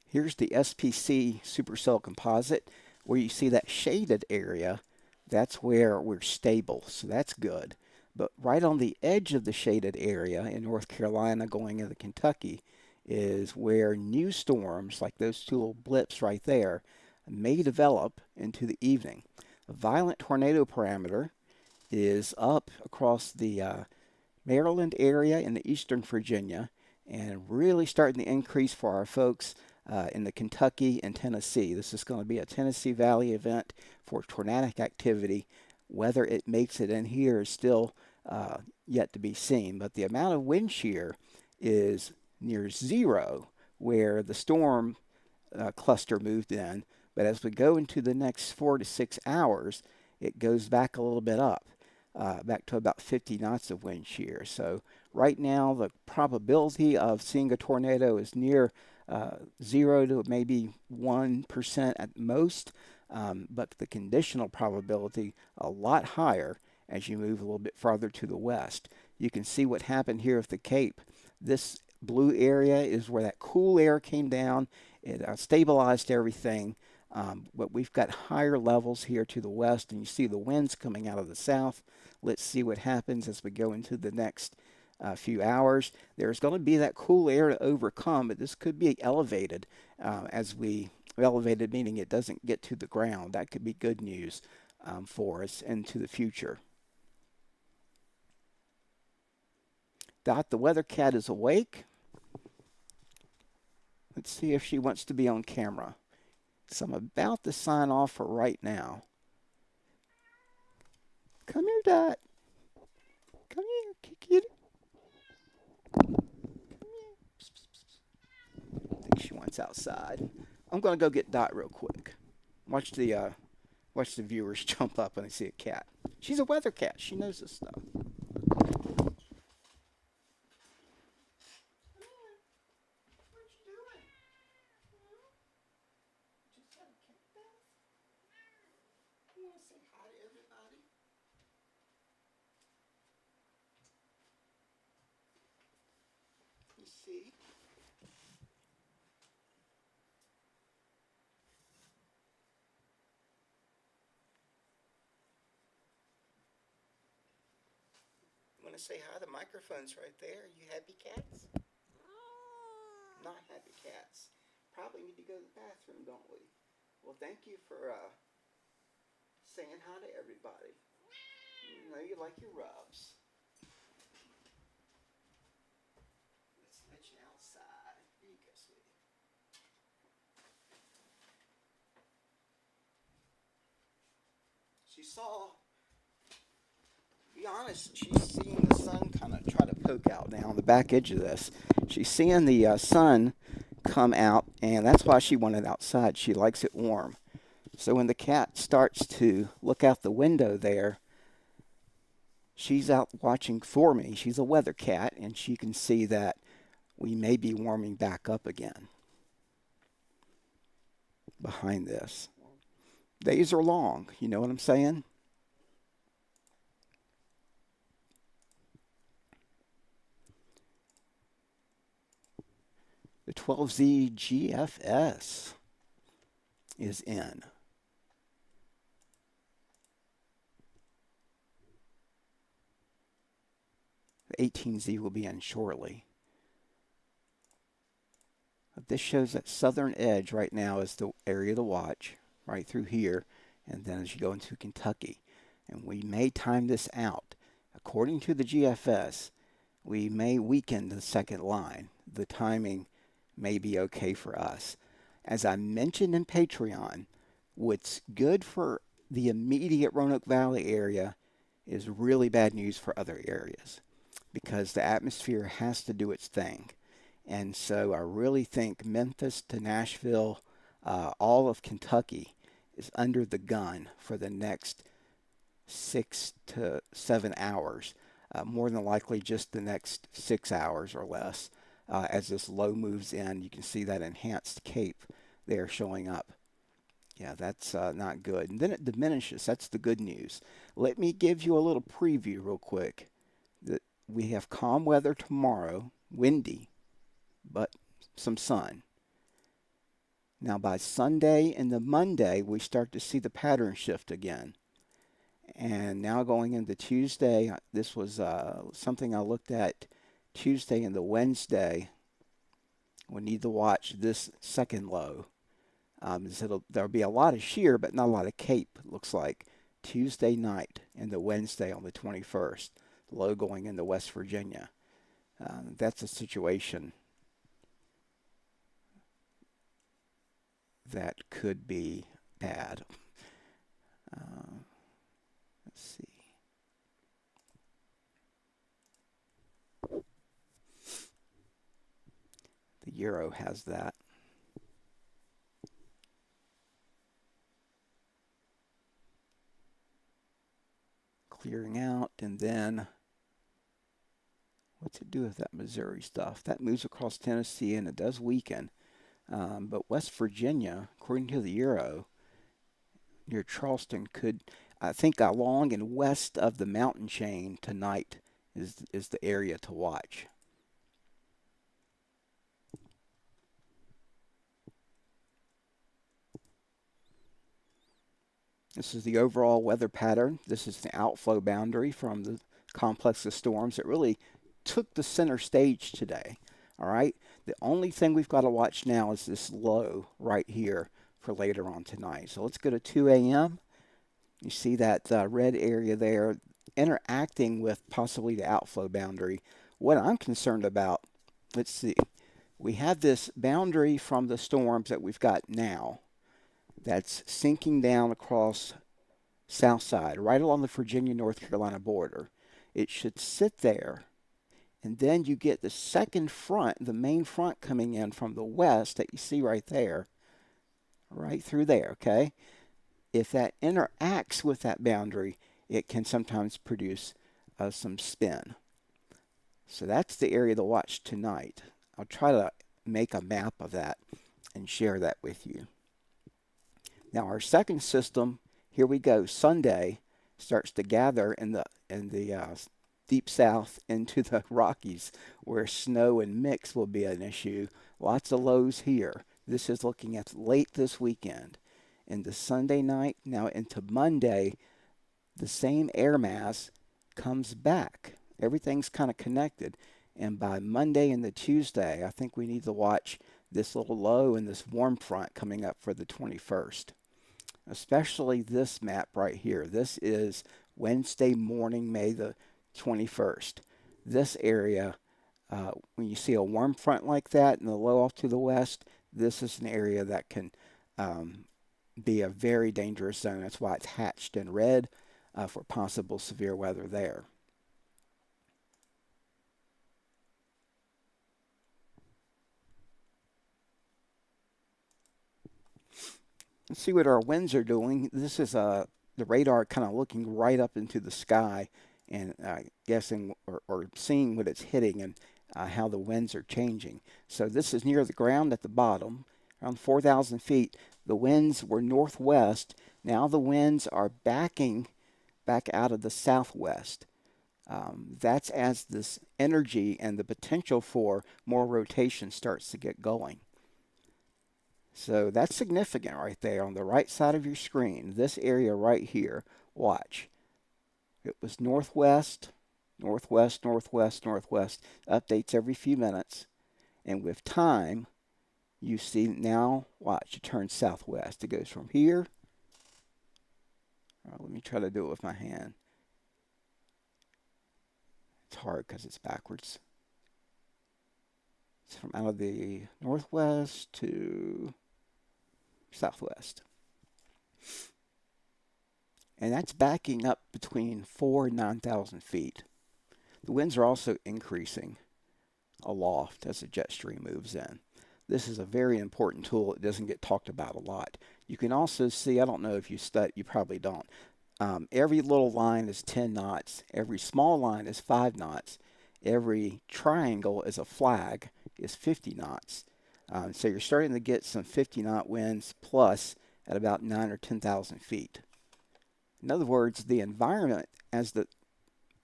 Here's the SPC supercell composite, where you see that shaded area. That's where we're stable, so that's good. But right on the edge of the shaded area in North Carolina going into Kentucky is where new storms, like those two little blips right there, may develop into the evening. A violent tornado parameter is up across the Maryland area and the eastern Virginia, and really starting to increase for our folks in the Kentucky and Tennessee. This is going to be a Tennessee Valley event for tornadic activity. Whether it makes it in here is still yet to be seen, but the amount of wind shear is near zero where the storm cluster moved in. But as we go into the next 4 to 6 hours, it goes back a little bit up, back to about 50 knots of wind shear. So right now, the probability of seeing a tornado is near 0 to maybe 1% at most, but the conditional probability a lot higher as you move a little bit farther to the west. You can see what happened here at the Cape. This blue area is where that cool air came down. It stabilized everything. But we've got higher levels here to the west, and you see the winds coming out of the south. Let's see what happens as we go into the next few hours. There's going to be that cool air to overcome, but this could be elevated elevated meaning it doesn't get to the ground. That could be good news for us into the future. Dot, the weather cat is awake. Let's see if she wants to be on camera. So I'm about to sign off for right now. Come here, Dot. Come here, kitty. Come here. I think she wants outside. I'm gonna go get Dot real quick. Watch the viewers jump up when they see a cat. She's a weather cat. She knows this stuff. See? Want to say hi? The microphone's right there. You happy cats? Not happy cats. Probably need to go to the bathroom, don't we? Well, thank you for saying hi to everybody. You know you like your rubs. Let's let you outside. Here you go, sweetie. She saw, to be honest, she's seeing the sun kind of try to poke out now on the back edge of this. She's seeing the sun come out, and that's why she wanted outside. She likes it warm. So when the cat starts to look out the window there, she's out watching for me. She's a weather cat, and she can see that we may be warming back up again behind this. Days are long, you know what I'm saying? The 12Z GFS is in. The 18Z will be in shortly. But this shows that southern edge right now is the area to watch, right through here, and then as you go into Kentucky. And we may time this out. According to the GFS, we may weaken the second line. The timing may be okay for us. As I mentioned in Patreon, what's good for the immediate Roanoke Valley area is really bad news for other areas because the atmosphere has to do its thing. And so I really think Memphis to Nashville, all of Kentucky is under the gun for the next 6 to 7 hours. More than likely just the next 6 hours or less. As this low moves in, you can see that enhanced cape there showing up. Yeah, that's not good. And then it diminishes. That's the good news. Let me give you a little preview real quick. We have calm weather tomorrow, windy, but some sun. Now by Sunday and the Monday, we start to see the pattern shift again. And now going into Tuesday, this was something I looked at Tuesday and the Wednesday. We need to watch this second low. There'll be a lot of shear, but not a lot of cape, it looks like. Tuesday night and the Wednesday on the 21st, low going into West Virginia. That's a situation that could be bad. Let's see. The euro has that. Clearing out, and then what's it do with that Missouri stuff? That moves across Tennessee and it does weaken. But West Virginia, according to the euro, near Charleston could, I think, along and west of the mountain chain tonight is the area to watch. This is the overall weather pattern. This is the outflow boundary from the complex of storms. It really took the center stage today. All right. The only thing we've got to watch now is this low right here for later on tonight. So let's go to 2 a.m. You see that red area there interacting with possibly the outflow boundary. What I'm concerned about, let's see, we have this boundary from the storms that we've got now that's sinking down across south side, right along the Virginia-North Carolina border. It should sit there, and then you get the second front, the main front coming in from the west that you see right there, right through there, okay? If that interacts with that boundary, it can sometimes produce some spin. So that's the area to watch tonight. I'll try to make a map of that and share that with you. Now our second system, here we go. Sunday starts to gather in the deep south into the Rockies, where snow and mix will be an issue. Lots of lows here. This is looking at late this weekend. Into Sunday night, now into Monday, the same air mass comes back. Everything's kind of connected. And by Monday and the Tuesday, I think we need to watch this little low and this warm front coming up for the 21st. Especially this map right here. This is Wednesday morning, May the 21st. This area, when you see a warm front like that and the low off to the west, this is an area that can be a very dangerous zone. That's why it's hatched in red for possible severe weather there. Let's see what our winds are doing. This is the radar kind of looking right up into the sky and guessing or seeing what it's hitting and how the winds are changing. So this is near the ground at the bottom, around 4,000 feet. The winds were northwest. Now the winds are backing back out of the southwest. That's as this energy and the potential for more rotation starts to get going. So that's significant right there on the right side of your screen. This area right here, watch. It was northwest, northwest, northwest, northwest. Updates every few minutes. And with time, you see now, watch, it turns southwest. It goes from here. Let me try to do it with my hand. It's hard because it's backwards. It's from out of the northwest to southwest. And that's backing up between 4,000 and 9,000 feet. The winds are also increasing aloft as the jet stream moves in. This is a very important tool. It doesn't get talked about a lot. You can also see, I don't know if you study, you probably don't. Every little line is 10 knots. Every small line is 5 knots. Every triangle is a flag, is 50 knots. So you're starting to get some 50-knot winds plus at about 9,000 or 10,000 feet. In other words, the environment,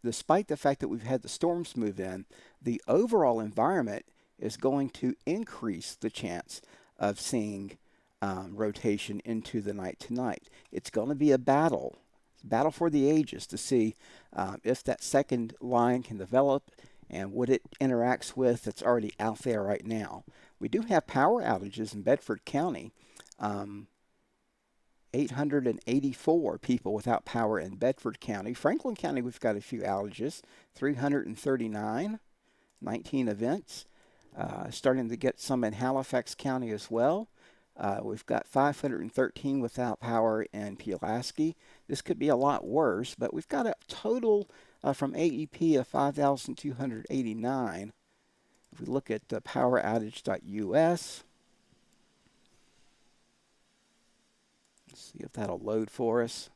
despite the fact that we've had the storms move in, the overall environment is going to increase the chance of seeing rotation into the night tonight. It's going to be a battle. battle for the ages to see if that second line can develop and what it interacts with that's already out there right now. We do have power outages in Bedford County. Um, 884 people without power in Bedford County. Franklin County, we've got a few outages, 339, 19 events. Starting to get some in Halifax County as well. We've got 513 without power in Pulaski. This could be a lot worse, but we've got a total from AEP of 5,289. If we look at poweroutage.us, let's see if that'll load for us.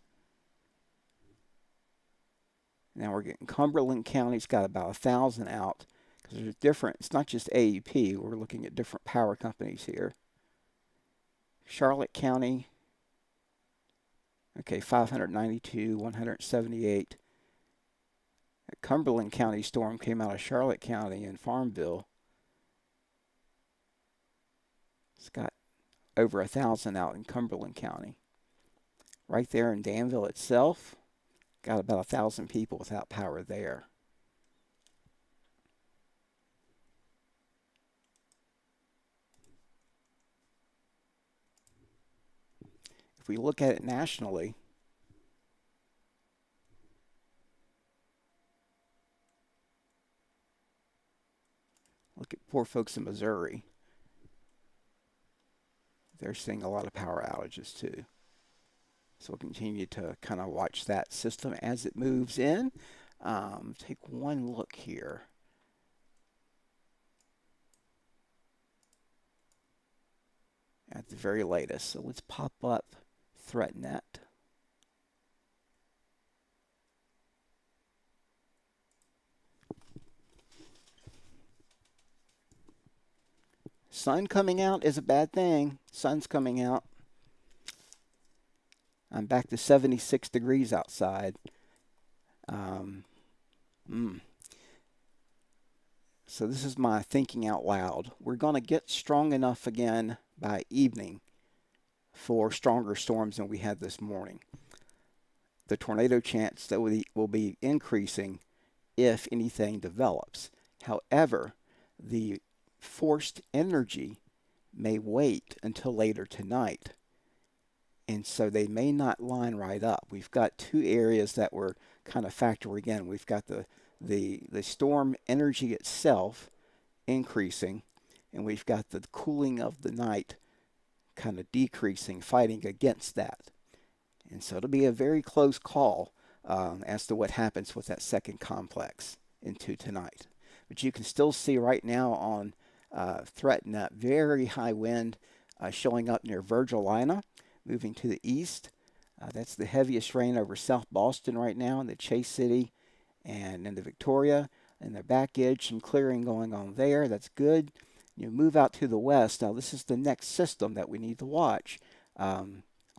Now we're getting Cumberland County's got about 1,000 out because there's different. It's not just AEP. We're looking at different power companies here. Charlotte County, okay, 592, 178. A Cumberland County storm came out of Charlotte County in Farmville. It's got over 1,000 out in Cumberland County. Right there in Danville itself, got about 1,000 people without power there. If we look at it nationally, look at poor folks in Missouri. They're seeing a lot of power outages too. So we'll continue to kind of watch that system as it moves in. Take one look here. At the very latest. So let's pop up ThreatNet. Sun coming out is a bad thing. Sun's coming out. I'm back to 76 degrees outside. So this is my thinking out loud. We're going to get strong enough again by evening for stronger storms than we had this morning. The tornado chance that will be increasing if anything develops. However, the forced energy may wait until later tonight. And so they may not line right up. We've got two areas that we're kind of factoring in. We've got the storm energy itself increasing, and we've got the cooling of the night kind of decreasing, fighting against that. And so it'll be a very close call as to what happens with that second complex into tonight. But you can still see right now on ThreatNet, very high wind showing up near Virgilina, moving to the east. That's the heaviest rain over South Boston right now in the Chase City and in the Victoria. And the back edge, some clearing going on there. That's good. You move out to the west. Now, this is the next system that we need to watch.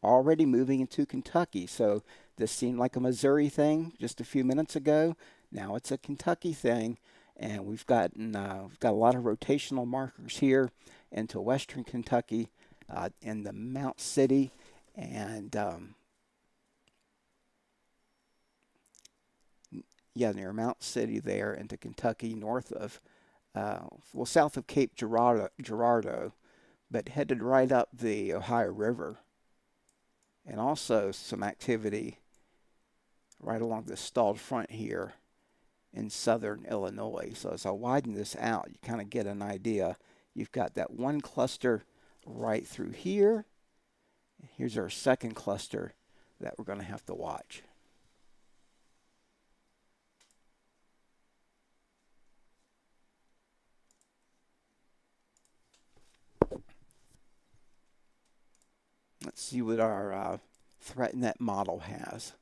Already moving into Kentucky. So this seemed like a Missouri thing just a few minutes ago. Now it's a Kentucky thing. And we've got a lot of rotational markers here into western Kentucky in the Mount City and near Mount City there into Kentucky, north of south of Cape Girardeau, but headed right up the Ohio River, and also some activity right along the stalled front here in southern Illinois. So as I widen this out, you kind of get an idea. You've got that one cluster right through here. Here's our second cluster that we're going to have to watch. Let's see what our ThreatNet model has.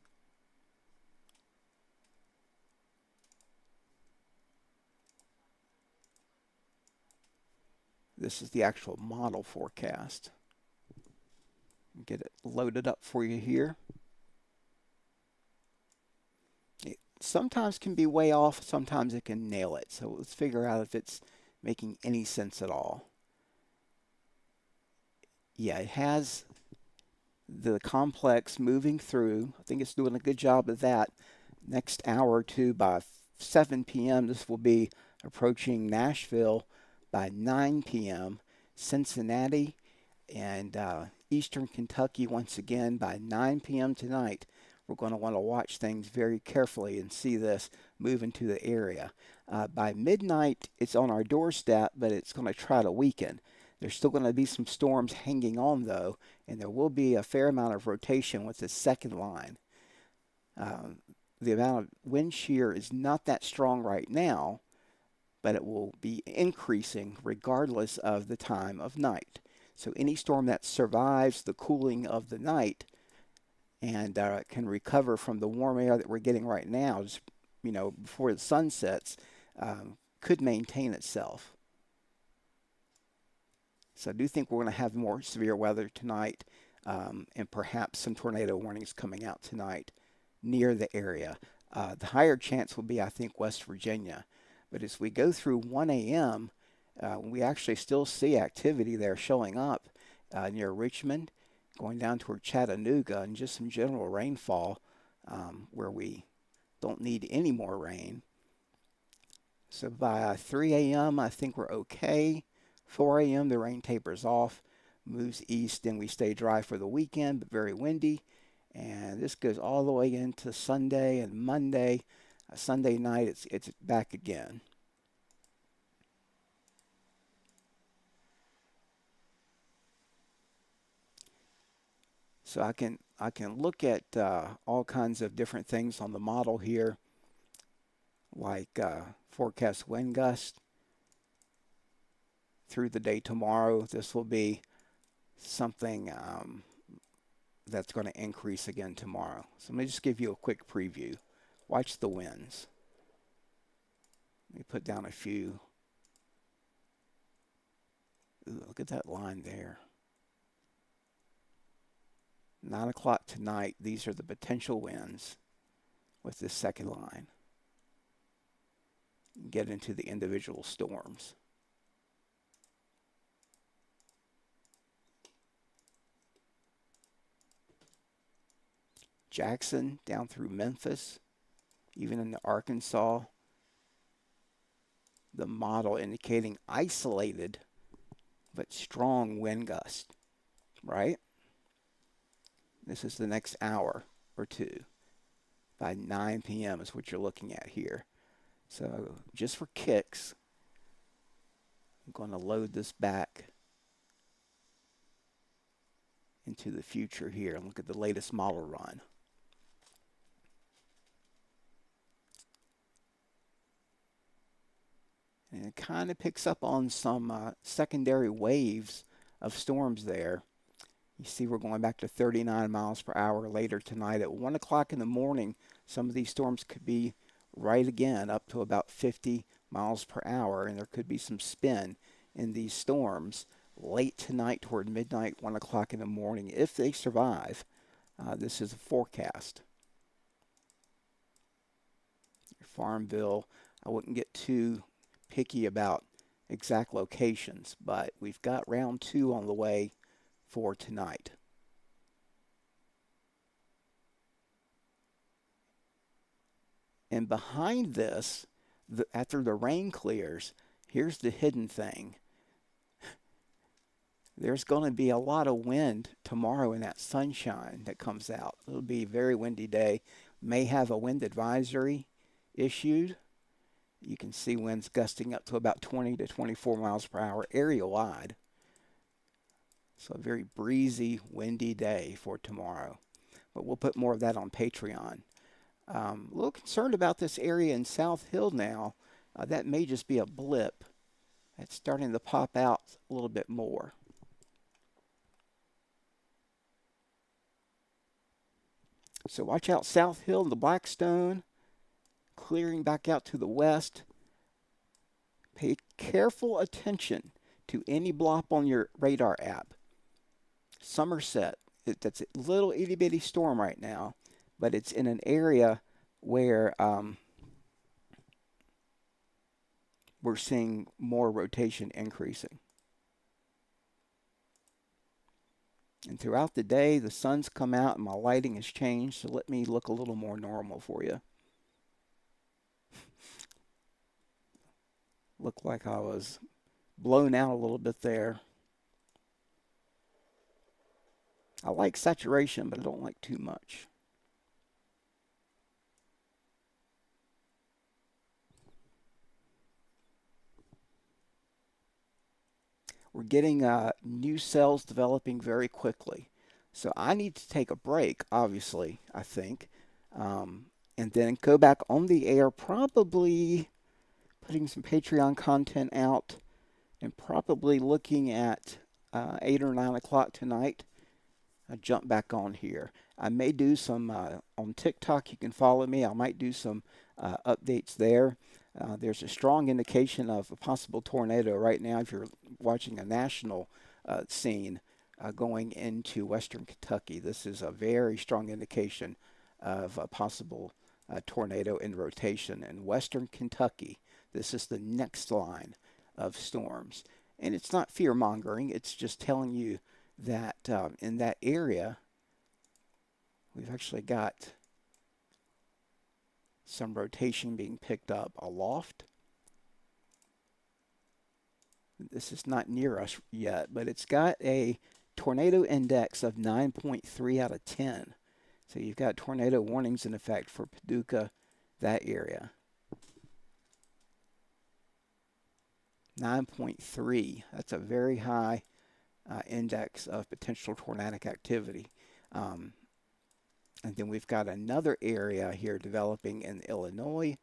This is the actual model forecast. Get it loaded up for you here. It sometimes can be way off, sometimes it can nail it. So let's figure out if it's making any sense at all. Yeah, it has the complex moving through. I think it's doing a good job of that. Next hour or two, by 7 p.m., this will be approaching Nashville. By 9 p.m., Cincinnati and Eastern Kentucky once again by 9 p.m. tonight. We're going to want to watch things very carefully and see this move into the area. By midnight, it's on our doorstep, but it's going to try to weaken. There's still going to be some storms hanging on, though, and there will be a fair amount of rotation with the second line. Um, the amount of wind shear is not that strong right now, but it will be increasing regardless of the time of night. So any storm that survives the cooling of the night and can recover from the warm air that we're getting right now, just before the sun sets, could maintain itself. So I do think we're going to have more severe weather tonight, and perhaps some tornado warnings coming out tonight near the area. The higher chance will be, I think, West Virginia. But as we go through 1 a.m., we actually still see activity there showing up near Richmond, going down toward Chattanooga, and just some general rainfall where we don't need any more rain. So by 3 a.m., I think we're okay. 4 a.m., the rain tapers off, moves east, and we stay dry for the weekend, but very windy. And this goes all the way into Sunday and Monday. Sunday night, it's back again. So I can look at all kinds of different things on the model here, like forecast wind gust through the day tomorrow. This will be something that's going to increase again tomorrow. So let me just give you a quick preview. Watch the winds. Let me put down a few. Ooh, look at that line there. 9 o'clock tonight, these are the potential winds with this second line. Get into the individual storms. Jackson down through Memphis, even into Arkansas. The model indicating isolated but strong wind gust, right? This is the next hour or two. By 9 p.m. is what you're looking at here. So just for kicks, I'm going to load this back into the future here and look at the latest model run. And it kind of picks up on some secondary waves of storms there. You see we're going back to 39 miles per hour later tonight. At 1 o'clock in the morning, some of these storms could be right again up to about 50 miles per hour, and there could be some spin in these storms late tonight toward midnight, 1 o'clock in the morning, if they survive. This is a forecast. Farmville, I wouldn't get too picky about exact locations, but we've got round 2 on the way for tonight. And behind this, after the rain clears, here's the hidden thing. There's going to be a lot of wind tomorrow in that sunshine that comes out. It'll be a very windy day. May have a wind advisory issued. You can see winds gusting up to about 20 to 24 miles per hour area wide. So a very breezy, windy day for tomorrow. But we'll put more of that on Patreon. A little concerned about this area in South Hill now. That may just be a blip. It's starting to pop out a little bit more. So watch out South Hill and the Blackstone, clearing back out to the west. Pay careful attention to any blop on your radar app. Somerset, that's a little itty bitty storm right now, but it's in an area where we're seeing more rotation increasing. And throughout the day, the sun's come out and my lighting has changed, so let me look a little more normal for you. Looked like I was blown out a little bit there. I like saturation, but I don't like too much. We're getting new cells developing very quickly. So I need to take a break, obviously, I think, and then go back on the air, probably putting some Patreon content out and probably looking at 8 or 9 o'clock tonight. I jump back on here. I may do some on TikTok. You can follow me. I might do some updates there. There's a strong indication of a possible tornado right now if you're watching a national scene going into western Kentucky. This is a very strong indication of a possible tornado in rotation in western Kentucky. This is the next line of storms. And it's not fear mongering, it's just telling you that in that area, we've actually got some rotation being picked up aloft. This is not near us yet, but it's got a tornado index of 9.3 out of 10. So you've got tornado warnings in effect for Paducah, that area. 9.3. That's a very high index of potential tornadic activity. And then we've got another area here developing in Illinois.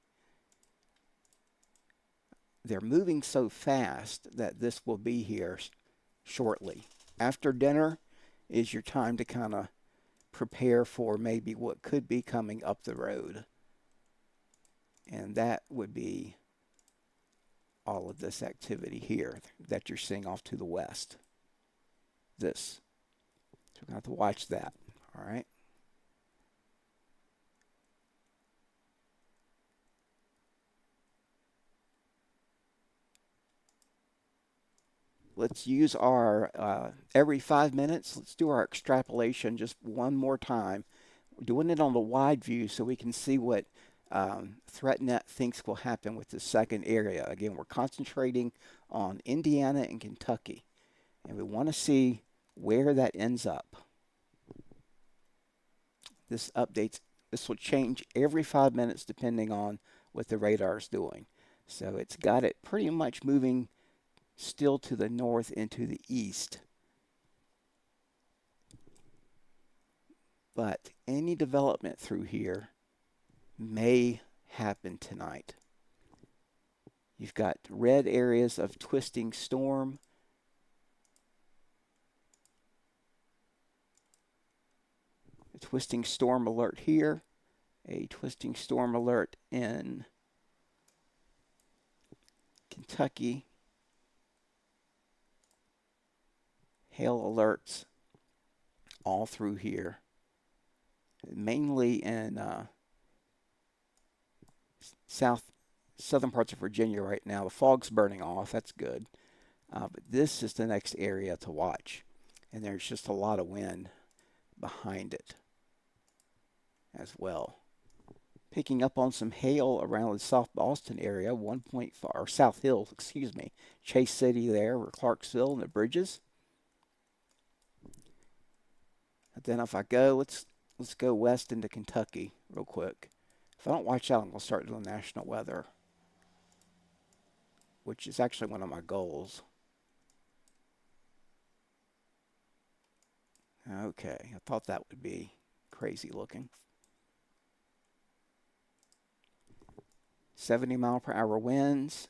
They're moving so fast that this will be here shortly. After dinner is your time to kind of prepare for maybe what could be coming up the road. And that would be all of this activity here that you're seeing off to the west. This. So we're going to have to watch that. All right. Let's use our every 5 minutes. Let's do our extrapolation just one more time. We're doing it on the wide view so we can see what ThreatNet thinks will happen with the second area. Again, we're concentrating on Indiana and Kentucky, and we want to see where that ends up. This updates. This will change every 5 minutes depending on what the radar is doing. So it's got it pretty much moving still to the north and to the east. But any development through here may happen tonight. You've got red areas of twisting storm. A twisting storm alert here. A twisting storm alert in Kentucky. Hail alerts all through here. Mainly in southern parts of Virginia right now. The fog's burning off. That's good. But this is the next area to watch. And there's just a lot of wind behind it as well. Picking up on some hail around the South Boston area, 1.5, or South Hill, excuse me. Chase City there, or Clarksville and the bridges. And then if I go, let's go west into Kentucky real quick. If I don't watch out, I'm going to start doing national weather, which is actually one of my goals. Okay, I thought that would be crazy looking. 70-mile-per-hour winds,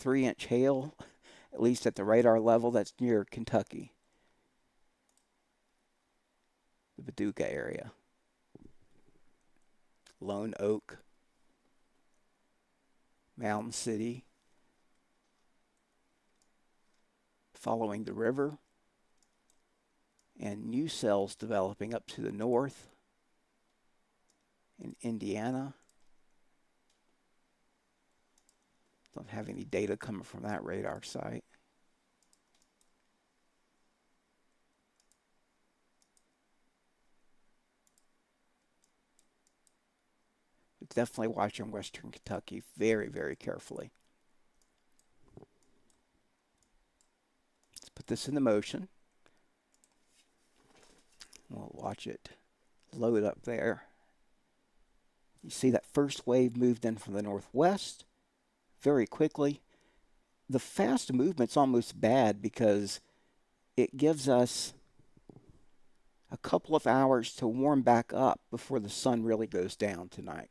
3-inch hail, at least at the radar level. That's near Kentucky, the Paducah area. Lone Oak, Mountain City, following the river, and new cells developing up to the north in Indiana. Don't have any data coming from that radar site. but definitely watching Western Kentucky very, very carefully. Let's put this into motion. We'll watch it load up there. You see that first wave moved in from the northwest very quickly. The fast movement's almost bad because it gives us a couple of hours to warm back up before the sun really goes down tonight.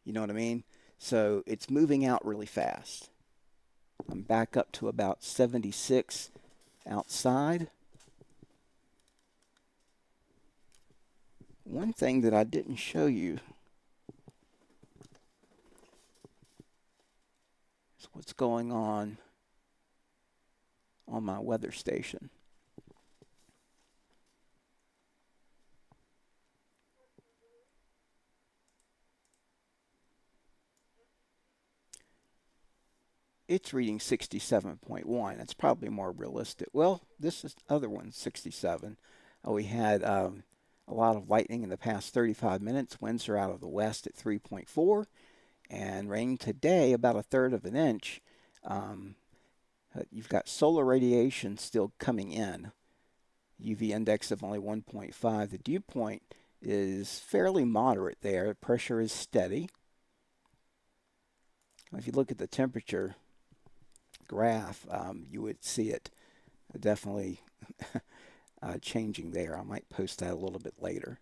You know what I mean? So it's moving out really fast. I'm back up to about 76 outside. One thing that I didn't show you is what's going on my weather station. It's reading 67.1. That's probably more realistic. Well, this is other one, 67. We had a lot of lightning in the past 35 minutes. Winds are out of the west at 3.4. And rain today, about a third of an inch. You've got solar radiation still coming in. UV index of only 1.5. The dew point is fairly moderate there. Pressure is steady. If you look at the temperature graph, you would see it definitely changing there. I might post that a little bit later.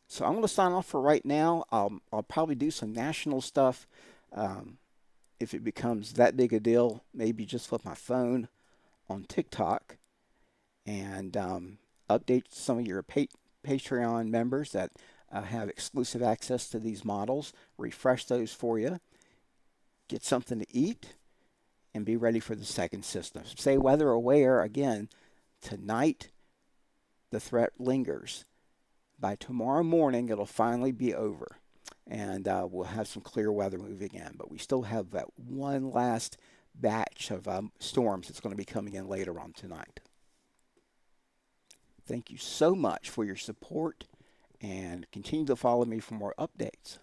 So I'm going to sign off for right now. I'll probably do some national stuff if it becomes that big a deal. Maybe just flip my phone on TikTok and update some of your Patreon members that have exclusive access to these models. Refresh those for you. Get something to eat and be ready for the second system. Stay weather aware. Again, tonight the threat lingers. By tomorrow morning, it'll finally be over, and we'll have some clear weather moving in. But we still have that one last batch of storms that's going to be coming in later on tonight. Thank you so much for your support, and continue to follow me for more updates.